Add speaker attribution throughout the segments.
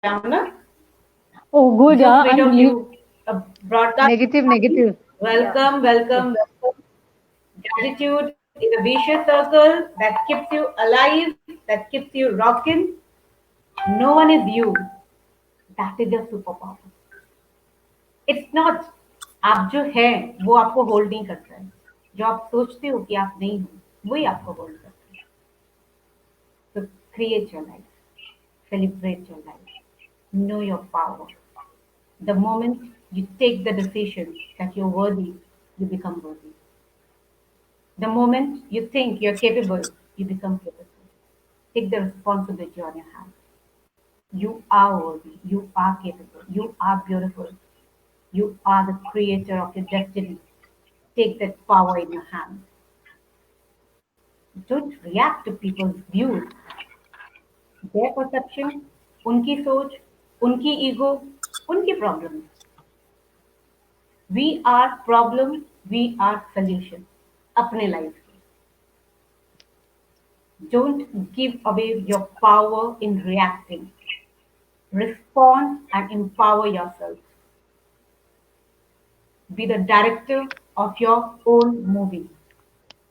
Speaker 1: Amna?
Speaker 2: Oh, good.
Speaker 1: So
Speaker 2: Yeah,
Speaker 1: great of
Speaker 2: unbelievable.
Speaker 1: you. Broadcast.
Speaker 2: Negative. Yeah.
Speaker 1: Welcome,
Speaker 2: Yes.
Speaker 1: welcome, welcome. Gratitude is a vicious circle that keeps you alive, that keeps you rocking. No one is you. That is your superpower. It's not आप जो है वो आपको hold नहीं करता है. जो आप सोचते हो कि आप नहीं हो वही आपको होल्ड करता है. So create your life. Celebrate your life. Know your power. The moment you take the decision that you're worthy, you become worthy. The moment you think you're capable, you become capable. Take the responsibility on your hands. You are worthy. You are capable. You are beautiful. You are the creator of your destiny. Take that power in your hands. Don't react to people's views, their perception, उनकी सोच, उनकी ego, उनकी problem. We are problem, we are solution. अपने life के. Don't give away your power in reacting. Respond and empower yourself. Be the director of your own movie.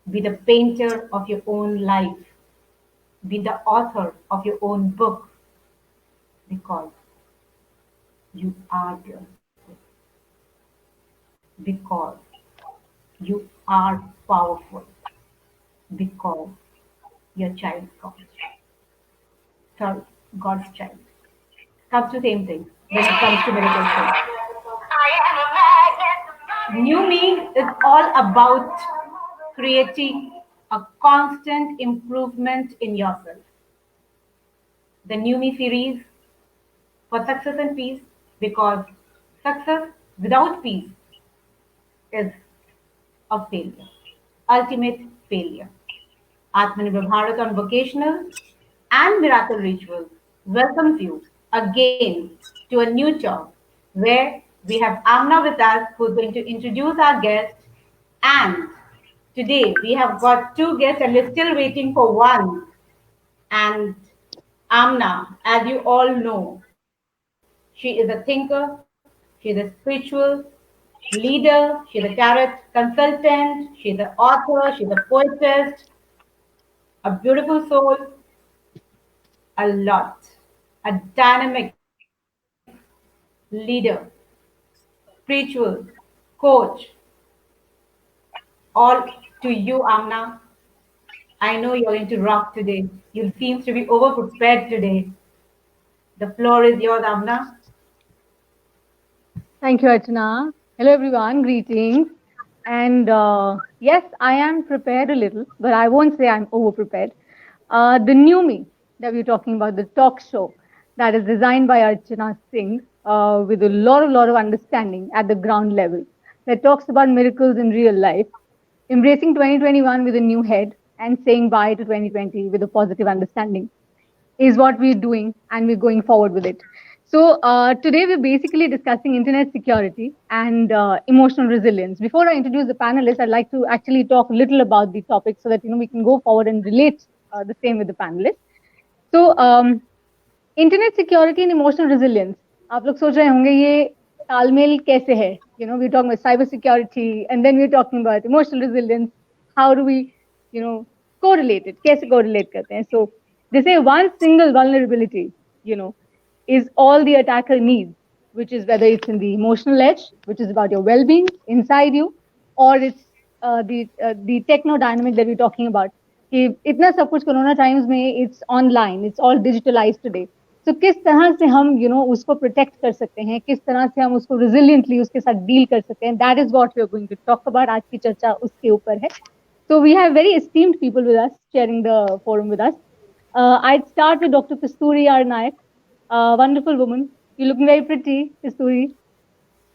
Speaker 1: Be the painter of your own life. Be the author of your own book because you are beautiful. Because you are powerful. Because you're child's God. Sorry, God's child. Comes to same thing when it comes to meditation. New Me is all about creating a constant improvement in yourself. The New Me series for success and peace because success without peace is a failure, ultimate failure. Atmanirbhar Bharat on Vocational and Miracle Rituals welcomes you again to a new talk where we have Amna with us who is going to introduce our guest. And today we have got two guests and we're still waiting for one. And Amna, as you all know, she is a thinker, she is a spiritual leader, she's a tarot consultant, she's an author, she's a poetess, a beautiful soul, a lot, a dynamic leader, spiritual coach, all to you, Amna. I know you're going to rock today. You seem to be over prepared today. The floor is yours, Amna.
Speaker 2: Thank you, Archana. Hello, everyone. Greetings. And yes, I am prepared a little, but I won't say I'm over prepared. The new me that we're talking about, the talk show that is designed by Archana Singh with a lot of understanding at the ground level that talks about miracles in real life, embracing 2021 with a new head and saying bye to 2020 with a positive understanding is what we're doing and we're going forward with it. So today we're basically discussing internet security and emotional resilience. Before I introduce the panelists, I'd like to actually talk a little about the topic so that we can go forward and relate the same with the panelists. So internet security and emotional resilience आप लोग सोच रहे होंगे ये तालमेल कैसे है we talk about cyber security and then we are talking about emotional resilience how do we correlate it कैसे कोरिलेट करते हैं so they say one single vulnerability is all the attacker needs, which is whether it's in the emotional edge, which is about your well-being inside you, or it's the techno dynamic that we're talking about. कि इतना सब कुछ corona times में it's online it's all digitalise today तो किस तरह से हम उसको प्रोटेक्ट कर सकते हैं किस तरह से हम उसको रिजिलियंटली उसके साथ डील कर सकते हैं that is what we are going to talk about आज की चर्चा उसके ऊपर है so we have very esteemed people with us sharing the forum with us I'd start with Dr. Kasturi R. Nayak, a wonderful woman. You're looking very pretty, Kasturi.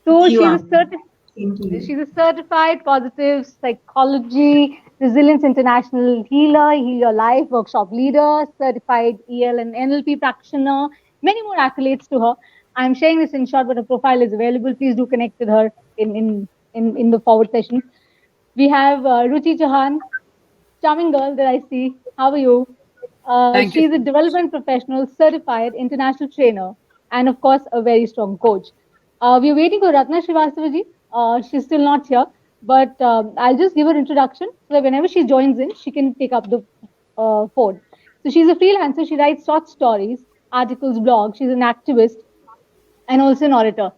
Speaker 2: So she's a certified positive psychology, resilience international healer, heal your life workshop leader, certified EL and NLP practitioner, many more accolades to her. I'm sharing this in short, but her profile is available. Please do connect with her in the forward session. We have Ruchi Chauhan, charming girl that I see. How are you?
Speaker 3: Thank you.
Speaker 2: She's a development professional, certified international trainer, and of course, a very strong coach. We're waiting for Ratna Srivastava ji. She's still not here, but I'll just give her introduction so that whenever she joins in, she can take up the phone. So she's a freelancer. She writes short stories, articles, blogs. She's an activist and also an orator.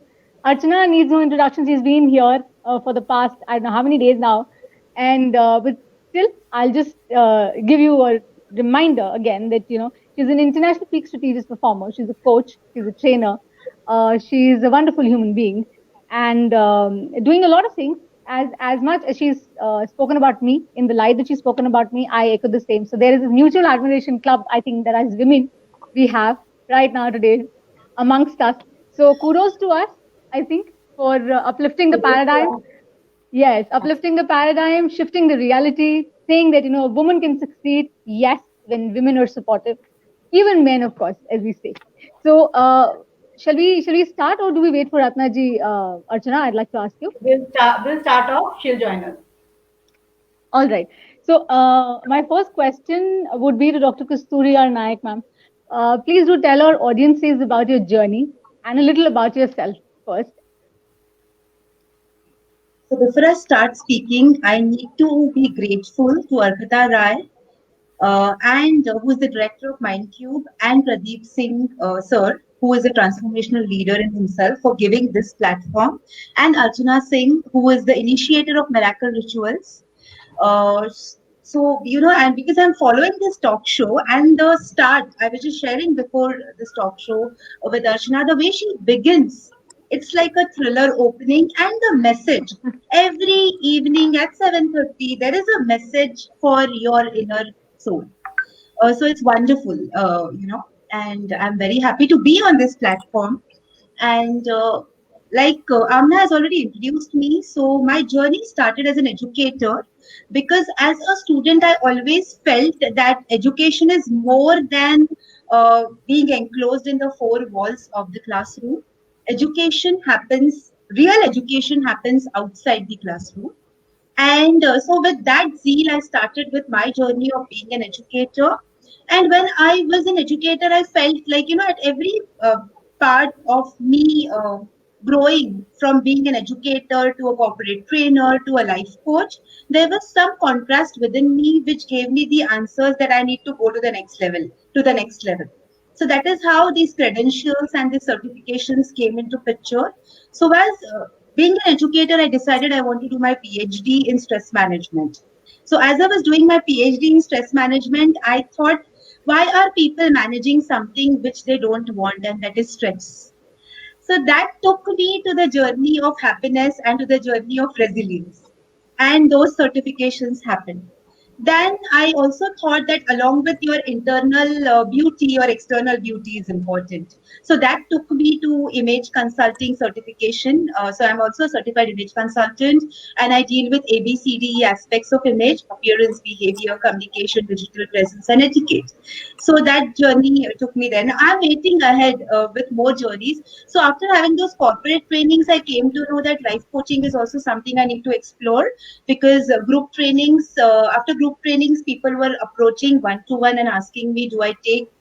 Speaker 2: Archana needs no introduction. She's been here for the past, I don't know how many days now. And but still, I'll just give you a reminder again that, she's an international peak strategist performer. She's a coach. She's a trainer. She's a wonderful human being and doing a lot of things. As much as she's spoken about me in the light that she's spoken about me, I echo the same. So there is a mutual admiration club, I think, that as women we have right now today amongst us. So kudos to us, I think, for uplifting the paradigm. Yes, uplifting the paradigm, shifting the reality, saying that, a woman can succeed, yes, when women are supportive, even men, of course, as we say. So, shall we start, or do we wait for Ratna ji? Archana, I'd like to ask you.
Speaker 1: We'll start off. She'll join us.
Speaker 2: All right. So, my first question would be to Dr. Kasturi R. Naik, ma'am. Please do tell our audiences about your journey and a little about yourself first.
Speaker 3: So before I start speaking, I need to be grateful to Arpita Rai, and who is the director of Mindcube, and Pradeep Singh, sir, who is a transformational leader in himself, for giving this platform, and Archana Singh, who is the initiator of Miracle Rituals. So, and because I'm following this talk show, and the start, I was just sharing before this talk show with Archana, the way she begins, it's like a thriller opening, and the message every evening at 7:30, there is a message for your inner soul. So it's wonderful, and I'm very happy to be on this platform. And Amna has already introduced me, so my journey started as an educator, because as a student, I always felt that education is more than being enclosed in the four walls of the classroom. Real education happens outside the classroom. And so, with that zeal, I started with my journey of being an educator. And when I was an educator, I felt like, at every part of me growing from being an educator to a corporate trainer to a life coach, there was some contrast within me which gave me the answers that I need to go to the next level, So that is how these credentials and these certifications came into picture. So as being an educator, I decided I want to do my PhD in stress management. So as I was doing my PhD in stress management, I thought, why are people managing something which they don't want, and that is stress? So that took me to the journey of happiness and to the journey of resilience. And those certifications happened. Then I also thought that along with your internal beauty, your external beauty is important. So that took me to image consulting certification. So I'm also a certified image consultant, and I deal with ABCDE aspects of image: appearance, behavior, communication, digital presence, and etiquette. So that journey took me there. Now I'm waiting ahead with more journeys. So after having those corporate trainings, I came to know that life coaching is also something I need to explore, because after group trainings, people were approaching one-to-one and asking me, do I take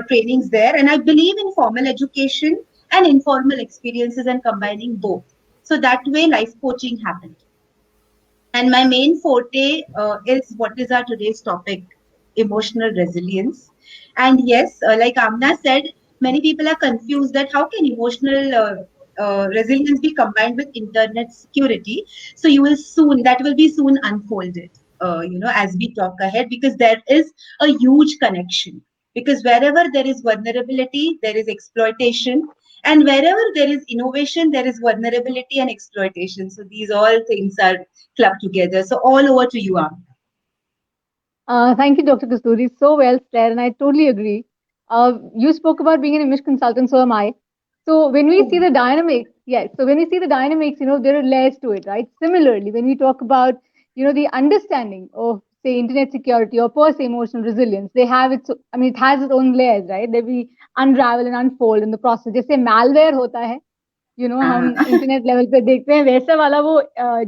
Speaker 3: trainings there? And I believe in formal education and informal experiences and combining both. So that way life coaching happened. And my main forte is what is our today's topic: emotional resilience. And yes, like Amna said, many people are confused that how can emotional resilience be combined with internet security. So that will be soon unfolded, as we talk ahead, because there is a huge connection. Because wherever there is vulnerability, there is exploitation. And wherever there is innovation, there is vulnerability and exploitation. So these all things are clubbed together. So all over to you, Am.
Speaker 2: Thank you, Dr. Kasturi. So well said, and I totally agree. You spoke about being an image consultant, so am I. So when we see the dynamics, yes. So when we see the dynamics, there are layers to it, right? Similarly, when we talk about, the understanding of, say, internet security or per se emotional resilience, they have its, it has its own layers, right? They we unravel and unfold in the process. जैसे malware होता है, हम internet level पे देखते हैं, वैसा वाला वो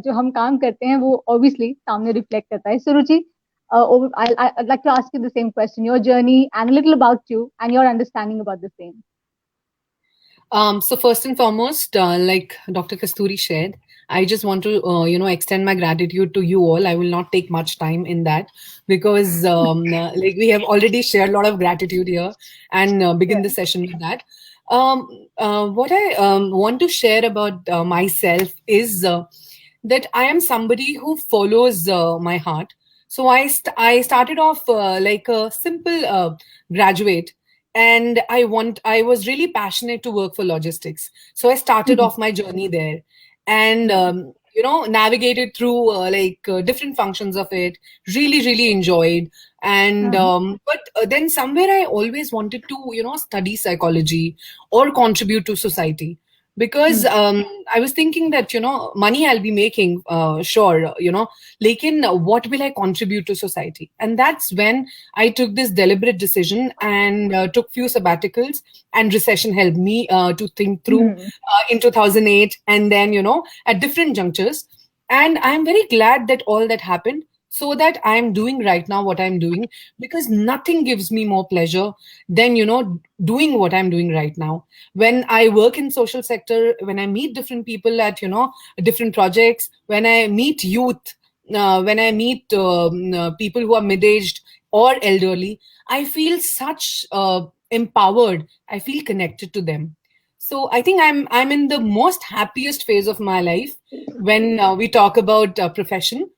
Speaker 2: जो हम काम करते हैं वो obviously सामने reflect करता है. So Ruchi, I'd like to ask you the same question, your journey and a little about you and your understanding about the same.
Speaker 4: So first and foremost, like Dr. Kasturi shared, I just want to, extend my gratitude to you all. I will not take much time in that because, like we have already shared a lot of gratitude here, and begin the
Speaker 2: Right.
Speaker 4: session with that. What I want to share about myself is that I am somebody who follows my heart. So I started off like a simple graduate, and I was really passionate to work for logistics, so I started
Speaker 2: Mhm.
Speaker 4: off my journey there, and navigated through different functions of it, really enjoyed. And
Speaker 2: Uh-huh.
Speaker 4: but then somewhere I always wanted to study psychology or contribute to society, because
Speaker 2: Mm.
Speaker 4: I was thinking that money I'll be making, sure, lekin what will I contribute to society? And that's when I took this deliberate decision and took few sabbaticals, and recession helped me to think through
Speaker 2: Mm.
Speaker 4: in 2008, and then at different junctures. And I'm very glad that all that happened, so that I'm doing right now what I'm doing, because nothing gives me more pleasure than doing what I'm doing right now. When I work in social sector, when I meet different people at different projects, when I meet youth, when I meet people who are mid-aged or elderly, I feel such empowered. I feel connected to them. So I think I'm in the most happiest phase of my life when we talk about profession.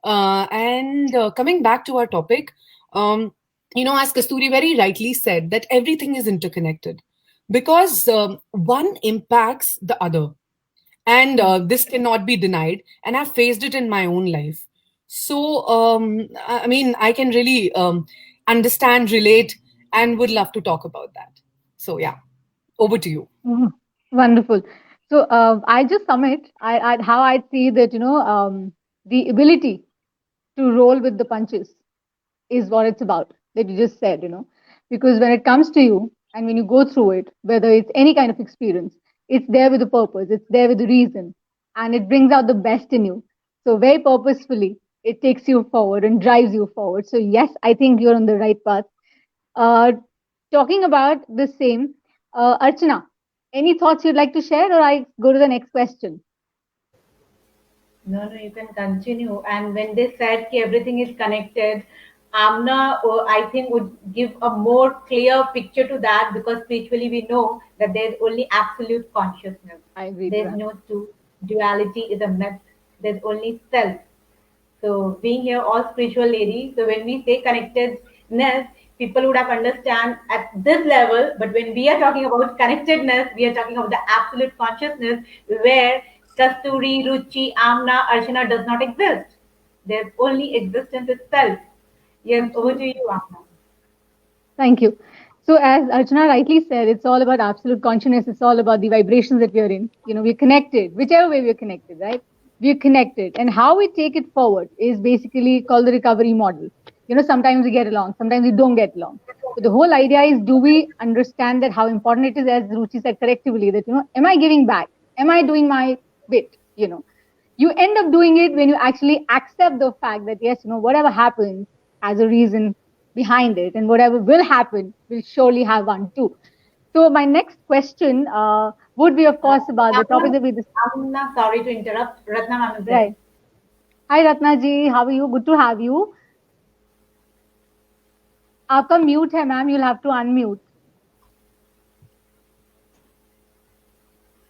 Speaker 4: And coming back to our topic, um, as Kasturi very rightly said, that everything is interconnected, because one impacts the other, and
Speaker 2: Mm.
Speaker 4: this cannot be denied. And I've faced it in my own life. So I mean, I can really understand, relate, and would love to talk about that. So yeah, over to you.
Speaker 2: Mhm. Wonderful. So I just summit how I see that the ability to roll with the punches is what it's about that you just said, because when it comes to you and when you go through it, whether it's any kind of experience, it's there with a purpose, it's there with a reason, and it brings out the best in you. So very purposefully, it takes you forward and drives you forward. So yes, I think you're on the right path. Uh, Talking about the same, Archana, any thoughts you'd like to share, or I go to the next question?
Speaker 1: No, no, you can continue. And when they said that everything is connected, Amna, I think, would give a more clear picture to that, because spiritually we know that there's only absolute consciousness.
Speaker 2: I agree to
Speaker 1: There's
Speaker 2: that.
Speaker 1: no two. Duality is a myth. There's only self. So being here all spiritual ladies, so when we say connectedness, people would have understand at this level. But when we are talking about connectedness, we are talking about the absolute consciousness, where Kasturi, Ruchi, Amna, Archana does not exist. There's only existence itself. Yes, over to you, Amna.
Speaker 2: Thank you. So, as Archana rightly said, it's all about absolute consciousness. It's all about the vibrations that we are in. We're connected, whichever way we're connected, right? We're connected. And how we take it forward is basically called the recovery model. Sometimes we get along, sometimes we don't get along. But the whole idea is, do we understand that how important it is, as Ruchi said correctly, that, am I giving back? Am I doing my bit? You end up doing it when you actually accept the fact that, yes, whatever happens has a reason behind it, and whatever will happen will surely have one too. So my next question would be, of course, about the topic
Speaker 1: Amna,
Speaker 2: that we discussed.
Speaker 1: Amna, sorry to interrupt. Ratna ma'am is there.
Speaker 2: Right. Hi, Ratna ji. How are you? Good to have you. आपका mute है, ma'am. You'll have to unmute.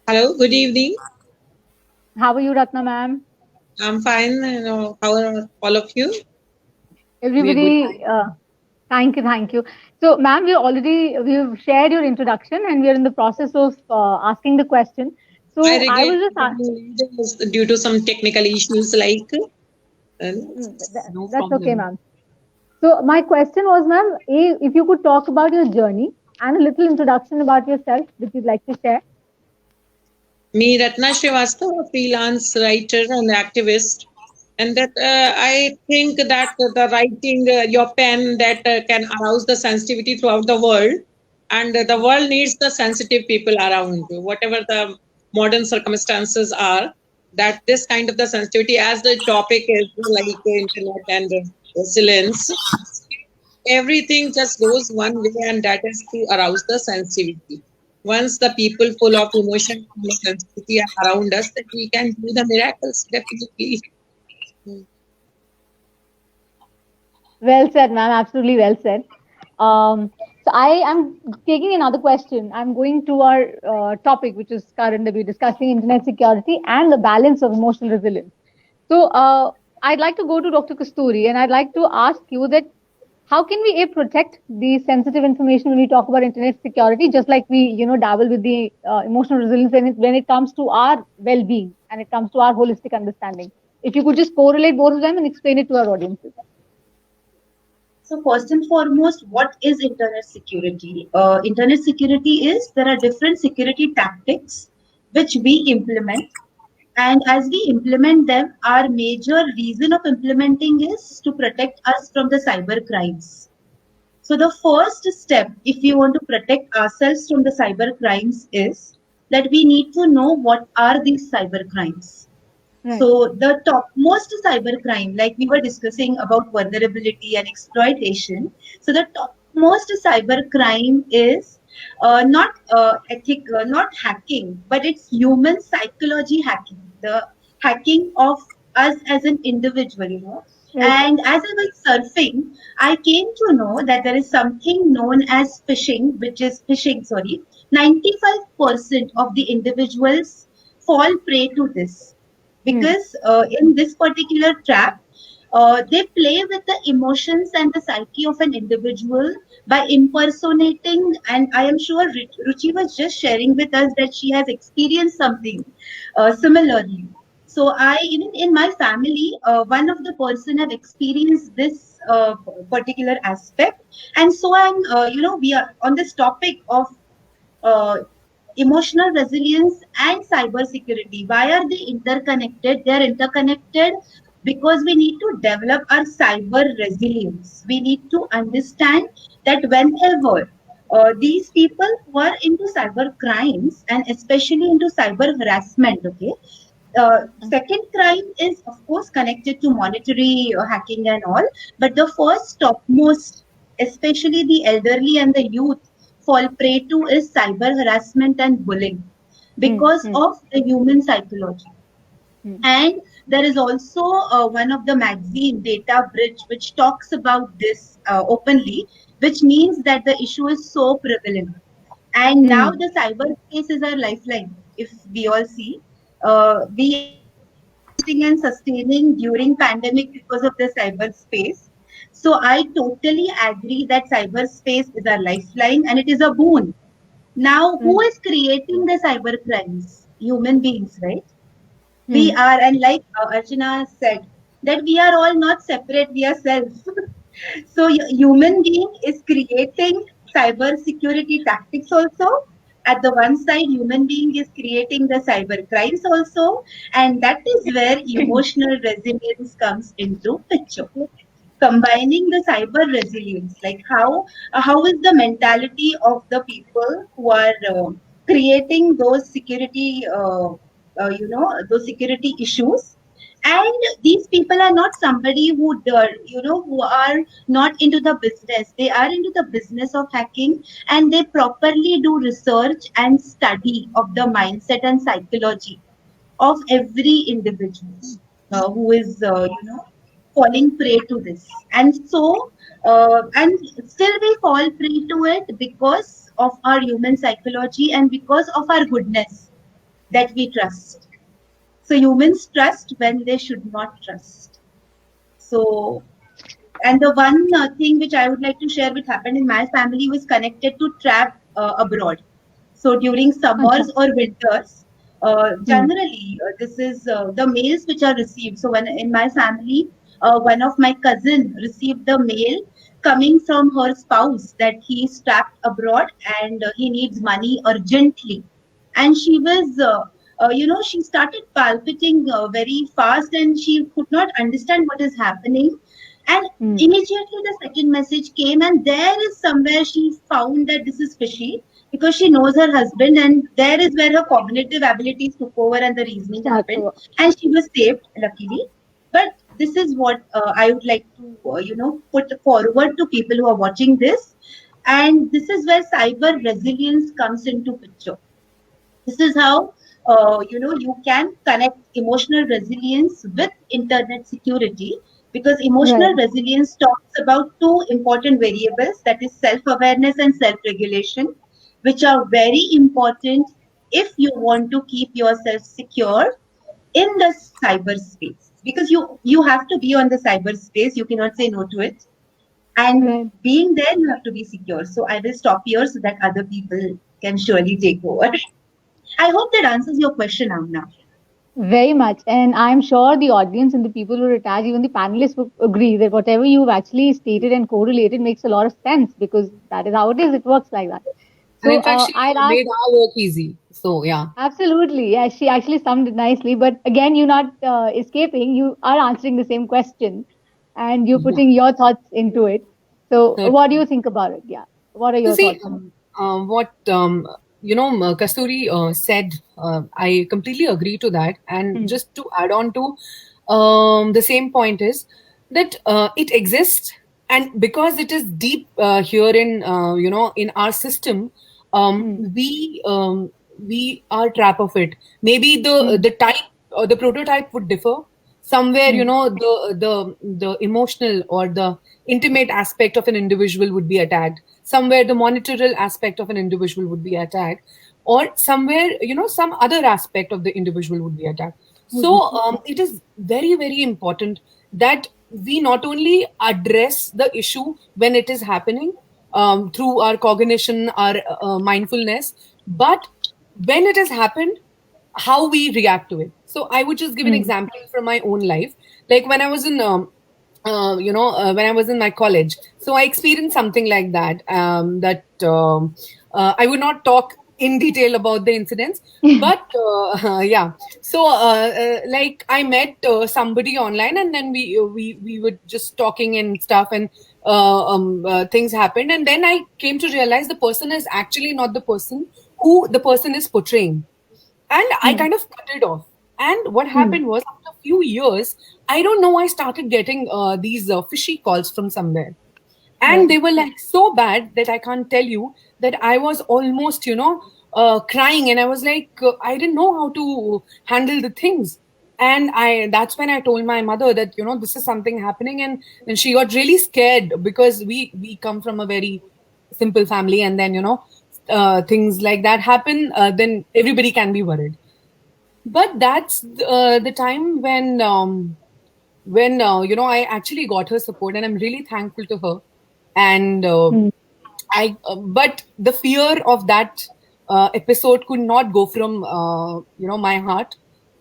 Speaker 5: Hello, good evening.
Speaker 2: How are you, Ratna ma'am?
Speaker 5: I'm fine. How are all of you?
Speaker 4: We're good.
Speaker 2: Everybody, thank you, thank you. So, ma'am, we've shared your introduction, and we're in the process of asking the question.
Speaker 5: I
Speaker 2: So, I
Speaker 5: regret
Speaker 2: was just
Speaker 5: due to some technical issues like.
Speaker 4: No
Speaker 2: that's okay,
Speaker 4: problem.
Speaker 2: ma'am. So, my question was, ma'am, if you could talk about your journey and a little introduction about yourself that you'd like to share.
Speaker 5: Me, Ratna Srivastava, a freelance writer and activist. And that I think that the writing, your pen, that can arouse the sensitivity throughout the world. And the world needs the sensitive people around you, whatever the modern circumstances are. That this kind of the sensitivity, as the topic is like internet and resilience, everything just goes one way, and that is to arouse the sensitivity. Once the people full of emotion and sensitivity are around us, that we can do the miracles definitely.
Speaker 2: Well said, ma'am. Absolutely well said. So I am taking another question. I'm going to our topic, which is current that we're discussing internet security and the balance of emotional resilience. So I'd like to go to Dr. Kasturi, and I'd like to ask you that how can we protect the sensitive information when we talk about internet security, just like we dabble with the emotional resilience when it comes to our well-being and it comes to our holistic understanding. If you could just correlate both of them and explain it to our audiences.
Speaker 3: So first and foremost, what is internet security? Internet security is there are different security tactics which we implement, and as we implement them, our major reason of implementing is to protect us from the cyber crimes. So the first step, if we want to protect ourselves from the cyber crimes, is that we need to know what are these cyber crimes.
Speaker 2: Right.
Speaker 3: So the topmost cyber crime, like we were discussing about vulnerability and exploitation. So the topmost cyber crime is not hacking, but it's human psychology hacking. The hacking of us as an individual.
Speaker 2: Right.
Speaker 3: And as I was surfing, I came to know that there is something known as phishing, which is phishing. Sorry, 95% of the individuals fall prey to this
Speaker 2: Hmm.
Speaker 3: because in this particular trap, they play with the emotions and the psyche of an individual by impersonating. And I am sure Ruchi was just sharing with us that she has experienced something similarly. So in my family, one of the person have experienced this particular aspect, and so we are on this topic of uh, emotional resilience and cyber security. Why are they interconnected? They are interconnected because we need to develop our cyber resilience. We need to understand that whenever these people who are into cyber crimes and especially into cyber harassment, okay, second crime is of course connected to monetary hacking and all, but the first topmost, especially the elderly and the youth fall prey to is cyber harassment and bullying
Speaker 2: Hmm.
Speaker 3: because
Speaker 2: Hmm.
Speaker 3: of the human psychology.
Speaker 2: Hmm.
Speaker 3: And there is also one of the magazine, Data Bridge, which talks about this openly, which means that the issue is so prevalent. And now
Speaker 2: Hmm.
Speaker 3: the cyberspace is our lifeline. If we all see, we are existing and sustaining during pandemic because of the cyberspace. So I totally agree that cyberspace is our lifeline and it is a boon. Now, who
Speaker 2: Right.
Speaker 3: is creating the cyber crimes? Human beings, right? We
Speaker 2: Hmm.
Speaker 3: are, and like Archana said, that we are all not separate, we are self. So human being is creating cyber security tactics also. At the one side, human being is creating the cyber crimes also, and that is where emotional resilience comes into picture. Combining the cyber resilience, like how is the mentality of the people who are creating those security, those security issues, and these people are not somebody who are not into the business. They are into the business of hacking, and they properly do research and study of the mindset and psychology of every individual who is falling prey to this. And so and still we fall prey to it because of our human psychology and because of our goodness that we trust. So humans trust when they should not trust. So, and the one thing which I would like to share, which happened in my family, was connected to trap abroad. So during
Speaker 2: Acha.
Speaker 3: summers or winters,
Speaker 2: Hmm.
Speaker 3: generally this is the mails which are received. So when in my family, one of my cousin received the mail coming from her spouse that he is trapped abroad and he needs money urgently, and she was. She started palpitating very fast and she could not understand what is happening. And
Speaker 2: Hmm.
Speaker 3: immediately the second message came, and there is somewhere she found that this is fishy because she knows her husband, and there is where her cognitive abilities took over and the reasoning
Speaker 2: That's
Speaker 3: happened,
Speaker 2: what.
Speaker 3: and she was saved, luckily. But this is what I would like to, put forward to people who are watching this. And this is where cyber resilience comes into picture. This is how you can connect emotional resilience with internet security, because emotional
Speaker 2: Right.
Speaker 3: resilience talks about two important variables, that is self-awareness and self-regulation, which are very important if you want to keep yourself secure in the cyberspace, because you have to be on the cyberspace, you cannot say no to it, and
Speaker 2: Right.
Speaker 3: being there you have to be secure. So I will stop here so that other people can surely take over. I hope that answers your question, Amna.
Speaker 2: Very much. And I'm sure the audience and the people who are attached, even the panelists would agree that whatever you've actually stated and correlated makes a lot of sense, because that is how it is. It works like that.
Speaker 4: And
Speaker 2: So
Speaker 4: in fact, she
Speaker 2: I'd ask,
Speaker 4: made our work easy. So yeah.
Speaker 2: absolutely. Yeah, she actually summed it nicely. But again, you're not escaping. You are answering the same question and you're
Speaker 4: Yeah.
Speaker 2: putting your thoughts into it. So what do
Speaker 4: Certainly.
Speaker 2: you think about it? Yeah. What are
Speaker 4: So
Speaker 2: your
Speaker 4: see,
Speaker 2: thoughts on it?
Speaker 4: what Kasturi said, I completely agree to that. And
Speaker 2: Hmm.
Speaker 4: just to add on to the same point is that it exists, and because it is deep here in in our system,
Speaker 2: Hmm.
Speaker 4: we are trap of it. Maybe
Speaker 2: Hmm.
Speaker 4: the type or the prototype would differ. Somewhere,
Speaker 2: Hmm.
Speaker 4: the emotional or the intimate aspect of an individual would be attacked. Somewhere the monetarial aspect of an individual would be attacked, or somewhere, some other aspect of the individual would be attacked. So
Speaker 2: Hmm.
Speaker 4: it is very, very important that we not only address the issue when it is happening, through our cognition, our mindfulness, but when it has happened, how we react to it. So I would just give an
Speaker 2: Hmm.
Speaker 4: example from my own life. Like when I was in when I was in my college. So I experienced something like that. I would not talk in detail about the incidents, but yeah. So like I met somebody online, and then we were just talking and stuff, and things happened, and then I came to realize the person is actually not the person who the person is portraying, and I
Speaker 2: Hmm.
Speaker 4: kind of cut it off. And what
Speaker 2: Hmm.
Speaker 4: happened was, after a few years, I don't know, I started getting these fishy calls from somewhere, and
Speaker 2: Right.
Speaker 4: they were like so bad that I can't tell you, that I was almost, crying, and I was like, I didn't know how to handle the things. And that's when I told my mother that, this is something happening, and she got really scared, because we come from a very simple family, and then, things like that happen, then everybody can be worried. But that's the time when I actually got her support, and I'm really thankful to her. And
Speaker 2: Hmm.
Speaker 4: but the fear of that episode could not go from my heart.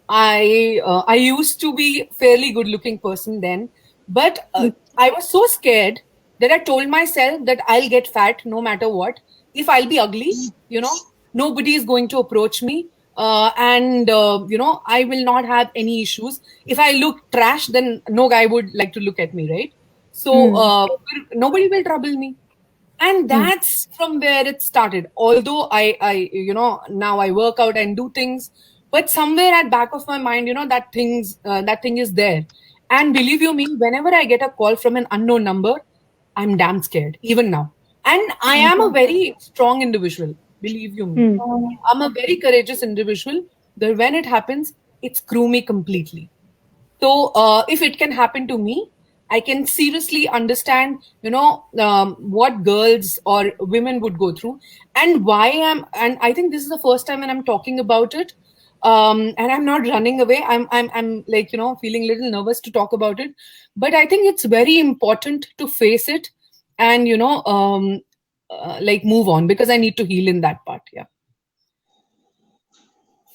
Speaker 4: I used to be fairly good looking person then, but I was so scared that I told myself that I'll get fat no matter what. If I'll be ugly, nobody is going to approach me, and I will not have any issues. If I look trash, then no guy would like to look at me, right? So
Speaker 2: Hmm.
Speaker 4: nobody will trouble me. And
Speaker 2: Hmm.
Speaker 4: that's from where it started. Although now I work out and do things, but somewhere at back of my mind, that thing is there. And believe you me, whenever I get a call from an unknown number, I'm damn scared even now. And I am a
Speaker 2: Okay.
Speaker 4: very strong individual, believe you me.
Speaker 2: Hmm.
Speaker 4: I'm a very courageous individual, that when it happens, it screw me completely. So if it can happen to me, I can seriously understand, what girls or women would go through, and and I think this is the first time when I'm talking about it. And I'm not running away. I'm like, feeling a little nervous to talk about it, but I think it's very important to face it, and, like move on, because I need to heal in that part. Yeah.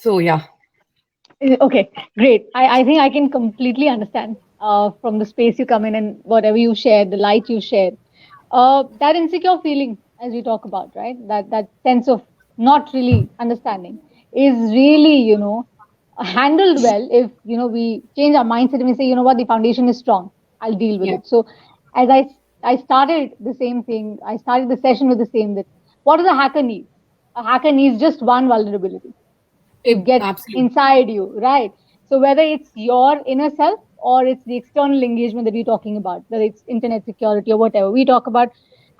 Speaker 4: So yeah.
Speaker 2: Okay, great. I think I can completely understand from the space you come in and whatever you shared, the light you shared. That insecure feeling, as we talk about, right? That sense of not really understanding is really, handled well if, we change our mindset and we say, you know what, the foundation is strong. I'll deal with
Speaker 4: Yeah.
Speaker 2: it. So as I started the same thing, I started the session with the same, that what does a hacker need? A hacker needs just one vulnerability to get
Speaker 4: Absolutely.
Speaker 2: inside you, right? So whether it's your inner self or it's the external engagement that we're talking about, whether it's internet security or whatever we talk about,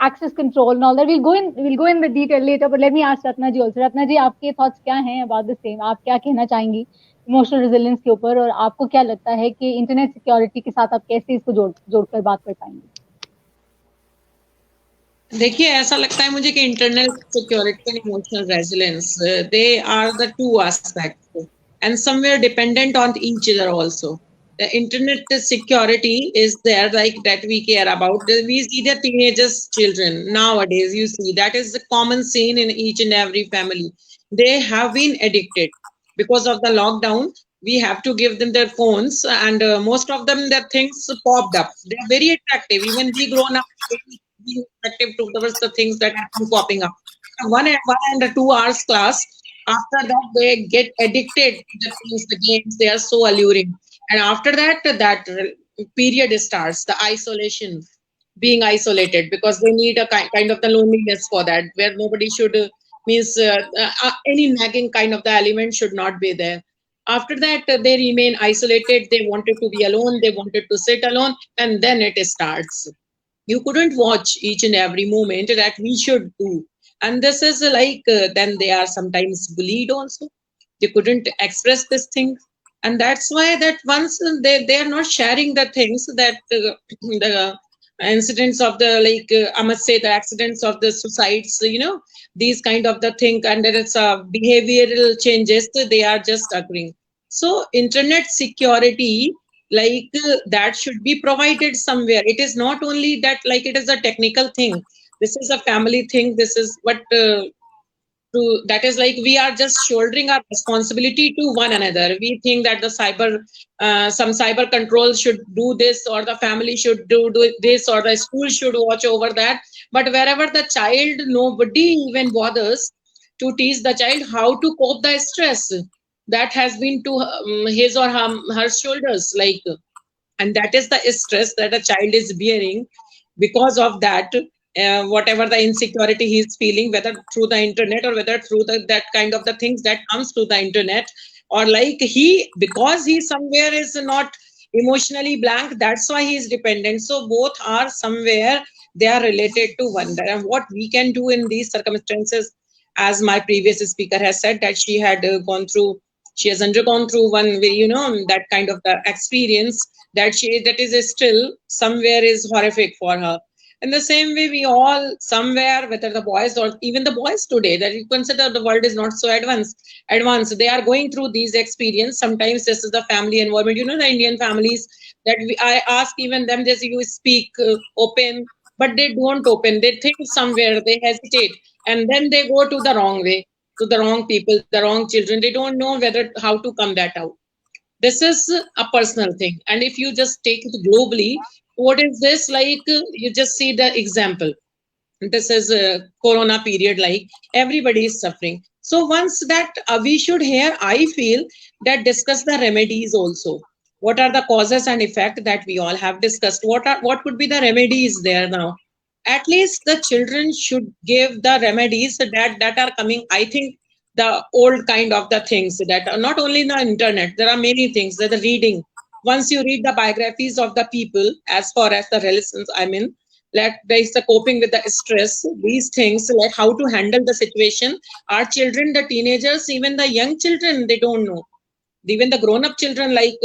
Speaker 2: access control and all that. We'll go in the detail later, but let me ask Ratna ji also. Ratna ji, आपके thoughts क्या हैं about the same? आप क्या कहना चाहेंगी emotional resilience के ऊपर, और आपको क्या लगता है कि इंटरनेट सिक्योरिटी के साथ आप कैसे इसको जोड़कर बात कर पाएंगे?
Speaker 5: देखिए, ऐसा लगता है मुझे कि internal security and emotional resilience, they are the two aspects and somewhere dependent on each other also. The internet security is there, like that we care about. We see the teenagers, children nowadays. You see that is the common scene in each and every family. They have been addicted because of the lockdown. We have to give them their phones, and most of them their things popped up. They are very attractive. Even we grown up being attractive towards the things that are popping up. One and 2 hours class. After that, they get addicted to the things, the games. They are so alluring, and after that, that period starts, the isolation, being isolated, because they need a kind of the loneliness for that, where nobody should means any nagging kind of the element should not be there. After that, they remain isolated. They wanted to be alone. They wanted to sit alone, and then it starts. You couldn't watch each and every moment that we should do. And this is like, then they are sometimes bullied also. They couldn't express this thing. And that's why that once they are not sharing the things that the incidents of the, like, I must say the accidents of the suicides, you know, these kind of the thing, and there is behavioral changes, they are just occurring. So internet security, like that should be provided somewhere. It is not only that, like, it is a technical thing. This is a family thing. This is what that is like we are just shouldering our responsibility to one another. We think that the some cyber control should do this, or the family should do this, or the school should watch over that. But wherever the child, nobody even bothers to teach the child how to cope the stress that has been to his or her shoulders, like, and that is the stress that a child is bearing because of that. Whatever the insecurity he is feeling, whether through the internet or whether through that kind of the things that comes through the internet, or like because he somewhere is not emotionally blank, that's why he is dependent. So both are somewhere, they are related to one another. And what we can do in these circumstances, as my previous speaker has said, that she has undergone through one way, you know, that kind of the experience that is still somewhere is horrific for her. In the same way, we all somewhere, whether the boys or even the boys today, that you consider the world is not so advanced, they are going through these experiences. Sometimes this is the family environment. You know, the Indian families that I ask even them, they say you speak open, but they don't open. They think somewhere, they hesitate, and then they go to the wrong way, to the wrong people, the wrong children. They don't know how to come that out. This is a personal thing. And if you just take it globally, what is this like? You just see the example. This is a corona period, like everybody is suffering. So once that we should here, I feel that discuss the remedies also. What are the causes and effect that we all have discussed? What could be the remedies there now? At least the children should give the remedies that are coming. I think the old kind of the things that are not only in the internet, there are many things that the reading. Once you read the biographies of the people, as far as the relations, I mean, like there is the coping with the stress, these things, like how to handle the situation. Our children, the teenagers, even the young children, they don't know. Even the grown-up children, like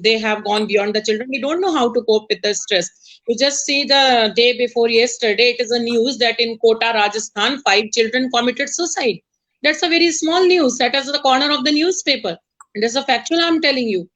Speaker 5: they have gone beyond the children, we don't know how to cope with the stress. You just see the day before yesterday, it is a news that in Kota, Rajasthan, 5 children committed suicide. That's a very small news. That is the corner of the newspaper. And that's a factual, I'm telling you.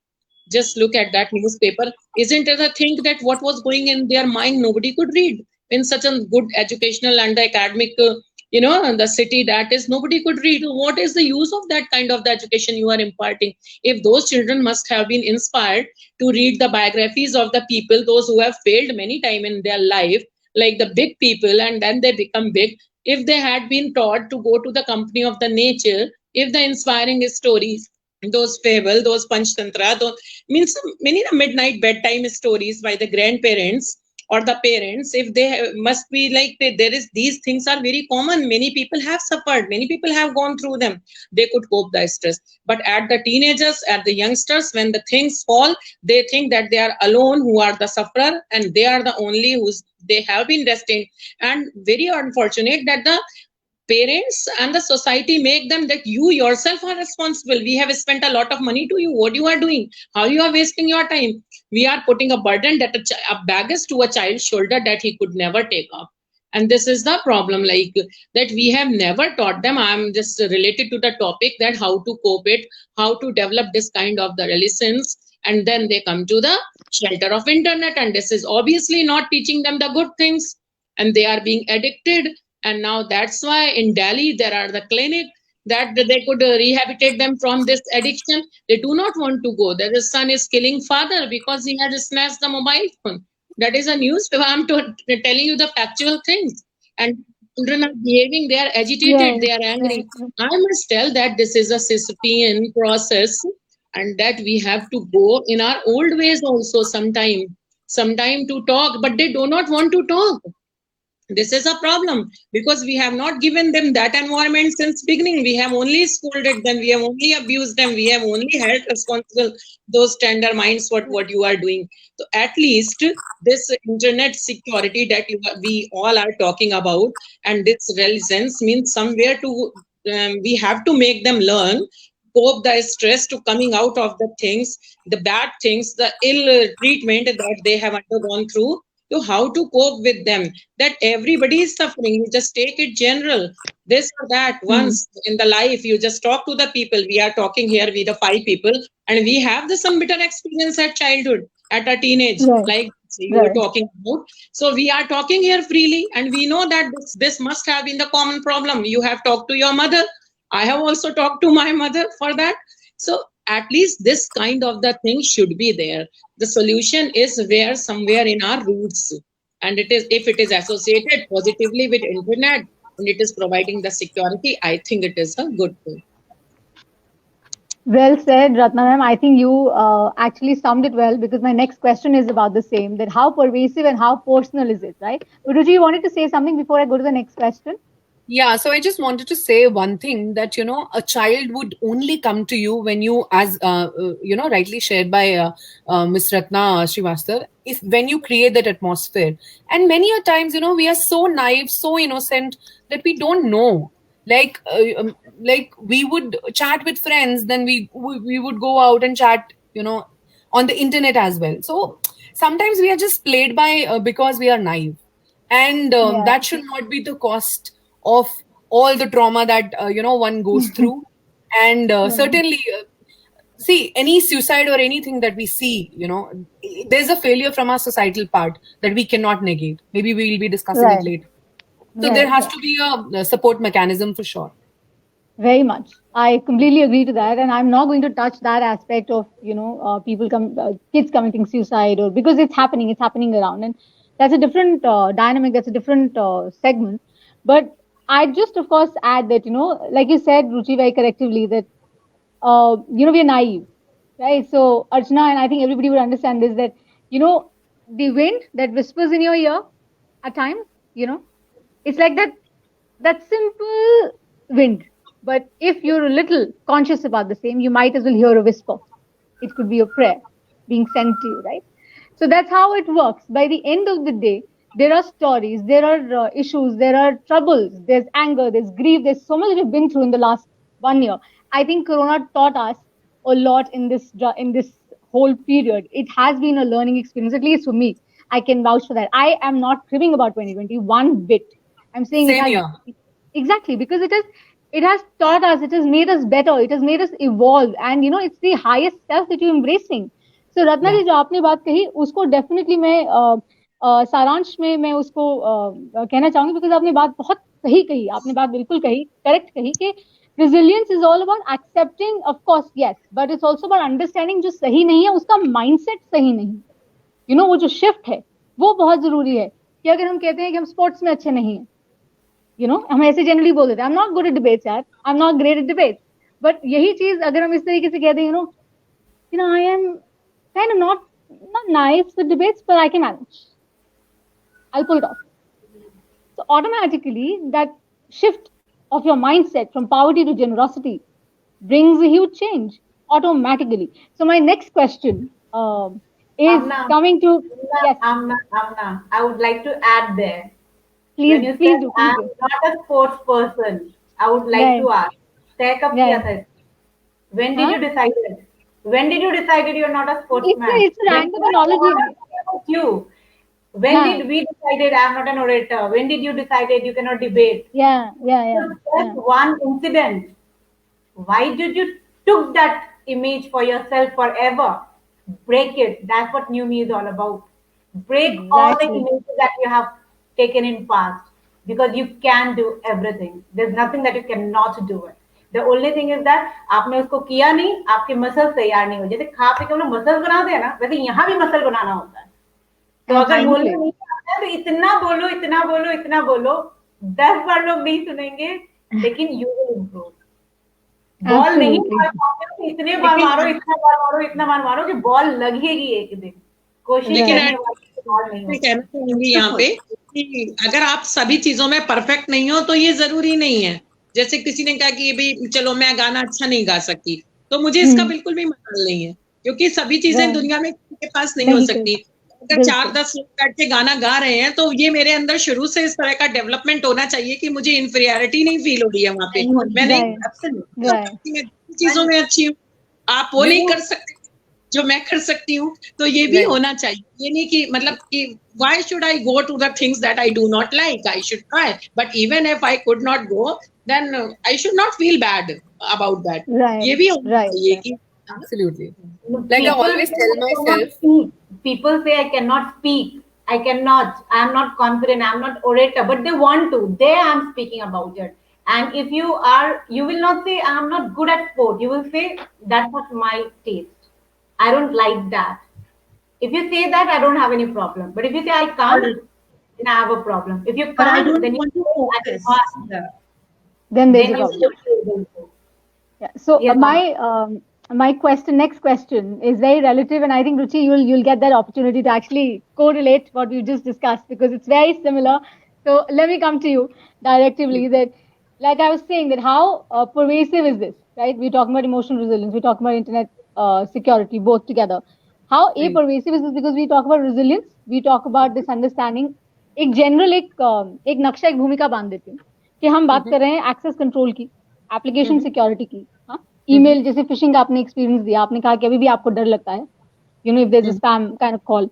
Speaker 5: Just look at that newspaper. Isn't it a thing that what was going in their mind, nobody could read? In such a good educational and academic, the city that is, nobody could read. What is the use of that kind of the education you are imparting? If those children must have been inspired to read the biographies of the people, those who have failed many times in their life, like the big people, and then they become big. If they had been taught to go to the company of the nature, if the inspiring stories, those fable, those panchtantra, those means many midnight bedtime stories by the grandparents, or the parents, if they must be like there is, these things are very common, many people have suffered, many people have gone through them, they could cope the stress. But at the teenagers, at the youngsters, when the things fall, they think that they are alone who are the sufferer, and they are the only who's they have been destined. And very unfortunate that the parents and the society make them that you yourself are responsible, we have spent a lot of money to you, what you are doing, how you are wasting your time. We are putting a burden, that a baggage to a child's shoulder that he could never take up. And this is the problem, like that we have never taught them. I'm just related to the topic, that how to cope it, how to develop this kind of the resilience, and then they come to the shelter of internet, and this is obviously not teaching them the good things, and they are being addicted. And now that's why in Delhi there are the clinic that they could rehabilitate them from this addiction. They do not want to go. That the son is killing father because he had snatched the mobile phone. That is a news. I'm telling you the factual things. And children are behaving, they are agitated, they are angry. I must tell that this is a Sisyphean process, and that we have to go in our old ways also sometime to talk, but they do not want to talk. This is a problem because we have not given them that environment since beginning. We have only scolded them, we have only abused them, we have only held responsible those tender minds what you are doing. So at least this internet security that we all are talking about, and this resilience means somewhere to we have to make them learn, cope the stress to coming out of the things, the bad things, the ill treatment that they have undergone through, to how to cope with them. That everybody is suffering, you just take it general, this or that. Once in the life you just talk to the people. We are talking here with the 5 people, and we have some bitter experience at childhood, at a teenage, like you were talking about. So we are talking here freely, and we know that this must have been the common problem. You have talked to your mother, I have also talked to my mother for that. So at least this kind of the thing should be there. The solution is where somewhere in our roots, and it is, if it is associated positively with internet and it is providing the security, I think it is a good thing.
Speaker 2: Well said, Ratna ma'am. I think you actually summed it well, because my next question is about the same, that how pervasive and how personal is it, right? Ruchi, you wanted to say something before I go to the next question?
Speaker 4: Yeah, so I just wanted to say one thing, that, a child would only come to you when you, as, rightly shared by Ms. Ratna Srivastav, when you create that atmosphere. And many a times, we are so naive, so innocent that we don't know. Like we would chat with friends, then we would go out and chat, on the internet as well. So sometimes we are just played by because we are naive. And that should not be the cost of all the trauma that one goes through. And certainly see, any suicide or anything that we see, there's a failure from our societal part that we cannot negate. Maybe we will be discussing it later. So there has to be a support mechanism for sure.
Speaker 2: Very much. I completely agree to that, and I'm not going to touch that aspect of kids committing suicide, or because it's happening around, and that's a different dynamic, that's a different segment. But I just, of course, add that, like you said, Ruchi, very correctively, that, we are naive, right? So, Archana, and I think everybody would understand this, that, the wind that whispers in your ear at times, it's like that simple wind. But if you're a little conscious about the same, you might as well hear a whisper. It could be a prayer being sent to you, right? So that's how it works. By the end of the day, there are stories, there are issues, there are troubles, there's anger, there's grief, there's so much that we've been through in the last 1 year. I think Corona taught us a lot in this whole period. It has been a learning experience, at least for me. I can vouch for that. I am not cribbing about 2020 one bit. I'm saying
Speaker 4: Same here.
Speaker 2: Exactly, because it has taught us, it has made us better, it has made us evolve, and it's the highest self that you're embracing. So Ratna ji, जो आपने बात कही, उसको definitely मैं सारांश में मैं उसको कहना चाहूंगी, because आपने बात बहुत सही कही, आपने बात बिल्कुल कही, correct कही, कि resilience is all about accepting, of course, yes, but it's also about understanding जो सही नहीं है, उसका mindset सही नहीं है. वो जो shift है, वो बहुत जरूरी है. कि अगर हम कहते हैं कि हम sports में अच्छे नहीं हैं, हम ऐसे जनरली बोल देते हैं, I'm not good at debates, यार, I'm not great at debates. But यही चीज अगर हम इस तरीके से कहते हैं, I am kind of not nice with debates, but I can manage. I'll pull it off. So automatically, that shift of your mindset from poverty to generosity brings a huge change automatically. So my next question is
Speaker 1: Amna,
Speaker 2: coming to, yes,
Speaker 1: Amna, I would like to add there. When
Speaker 2: please,
Speaker 1: you
Speaker 2: please
Speaker 1: said
Speaker 2: do, please
Speaker 1: I'm
Speaker 2: do.
Speaker 1: not a sports person, I would like
Speaker 2: Right,
Speaker 1: to ask, तय कब किया
Speaker 2: right.
Speaker 1: था इसको? When did
Speaker 2: Huh?
Speaker 1: you decide it? When did you decide you're not a sportsman?
Speaker 2: It's a
Speaker 1: When
Speaker 2: random
Speaker 1: was
Speaker 2: analogy only.
Speaker 1: about you? When
Speaker 2: Huh?
Speaker 1: did we decided I'm not an orator? When did you decided you cannot debate?
Speaker 2: Yeah, yeah, yeah,
Speaker 1: So
Speaker 2: yeah.
Speaker 1: just one incident. Why did you took that image for yourself forever? Break it. That's what New Me is all about. Break all the
Speaker 2: Exactly.
Speaker 1: images that you have taken in past because you can do everything. There's nothing that you cannot do it. The only thing is that आपने उसको किया नहीं, आपके muscles तैयार नहीं हो. जैसे खा पी के हम लोग मसल्स बनाते हैं ना, वैसे यहाँ भी मसल बनाना होता है. तो अगर
Speaker 2: Time
Speaker 1: बोलना
Speaker 2: play.
Speaker 1: नहीं आता है तो इतना बोलो, इतना बोलो, इतना बोलो. 10 बार लोग नहीं सुनेंगे, लेकिन यू विल इम्प्रूव. बॉल नहीं
Speaker 2: Absolutely.
Speaker 1: मार पाते हो, इतने बार
Speaker 5: लेकिन
Speaker 1: मारो, इतना बार मारो, इतना बार मारो कि बॉल लगेगी एक दिन. कोशिश
Speaker 5: लेकिन
Speaker 2: Right.
Speaker 1: करने वाले से बॉल नहीं
Speaker 5: मैं
Speaker 1: होती.
Speaker 5: कहना चाहूंगी यहाँ पे कि अगर आप सभी चीजों में परफेक्ट नहीं हो तो ये जरूरी नहीं है. जैसे किसी ने कहा कि भाई चलो मैं गाना अच्छा नहीं गा सकती, तो मुझे इसका बिल्कुल भी मजाल नहीं है, क्योंकि सभी चीजें
Speaker 2: Right.
Speaker 5: दुनिया में किसी के पास नहीं हो
Speaker 2: नहीं
Speaker 5: सकती. अगर
Speaker 2: बिल्कुल.
Speaker 5: 4-10 लोग बैठ के गाना गा रहे हैं तो ये मेरे अंदर शुरू से इस तरह का डेवलपमेंट होना चाहिए कि मुझे इंफीरियरिटी नहीं फील हो रही है वहां पे.
Speaker 3: नहीं होनी
Speaker 5: मैं नहीं
Speaker 2: Right.
Speaker 3: Absolutely.
Speaker 5: कर
Speaker 2: Right.
Speaker 5: सकती, मैं दूसरी चीजों में अच्छी हूँ, आप वो नहीं कर सकते जो मैं कर सकती हूँ. तो ये भी
Speaker 4: Right.
Speaker 5: होना चाहिए. ये नहीं कि मतलब कि why should I go to the things that I do not like? I should try. But even if I could not go, then I should not feel bad about that.
Speaker 2: Right.
Speaker 5: ये भी होना
Speaker 2: Right.
Speaker 5: चाहिए कि
Speaker 4: Absolutely. Like I always
Speaker 1: say
Speaker 4: tell
Speaker 1: I cannot
Speaker 4: myself,
Speaker 1: speak. People say I cannot speak. I cannot. I'm not confident. I'm not orator. But they want to. They I'm speaking about it. And if you are, you will not say I'm not good at sport. You will say that's not my taste. I don't like that. If you say that, I don't have any problem. But if you say I can't, then I have a problem. If you
Speaker 3: But I
Speaker 1: can't,
Speaker 3: don't
Speaker 1: then you
Speaker 3: want to
Speaker 1: say I
Speaker 3: focus.
Speaker 1: can't.
Speaker 3: Yeah.
Speaker 2: Then there's
Speaker 1: Then
Speaker 2: a
Speaker 1: you
Speaker 2: problem.
Speaker 1: should be able to.
Speaker 2: Yeah. So
Speaker 1: Yes,
Speaker 2: my next question is very relative, and I think Ruchi, you'll get that opportunity to actually correlate what we just discussed because it's very similar. So let me come to you directively. That, like I was saying, that how pervasive is this? Right? We're talking about emotional resilience. We're talking about internet security, both together. How
Speaker 4: Right.
Speaker 2: pervasive is this? Because we talk about resilience, we talk about this understanding. एक general एक नक्शा, एक भूमिका बांध देती हूँ कि हम बात कर रहे हैं एक्सेस कंट्रोल की, एप्लीकेशन सिक्योरिटी की. हाँ, ईमेल जैसे फिशिंग का आपने एक्सपीरियंस दिया, आपने कहा कि अभी भी आपको डर लगता है, you know, if there is a spam kind of call.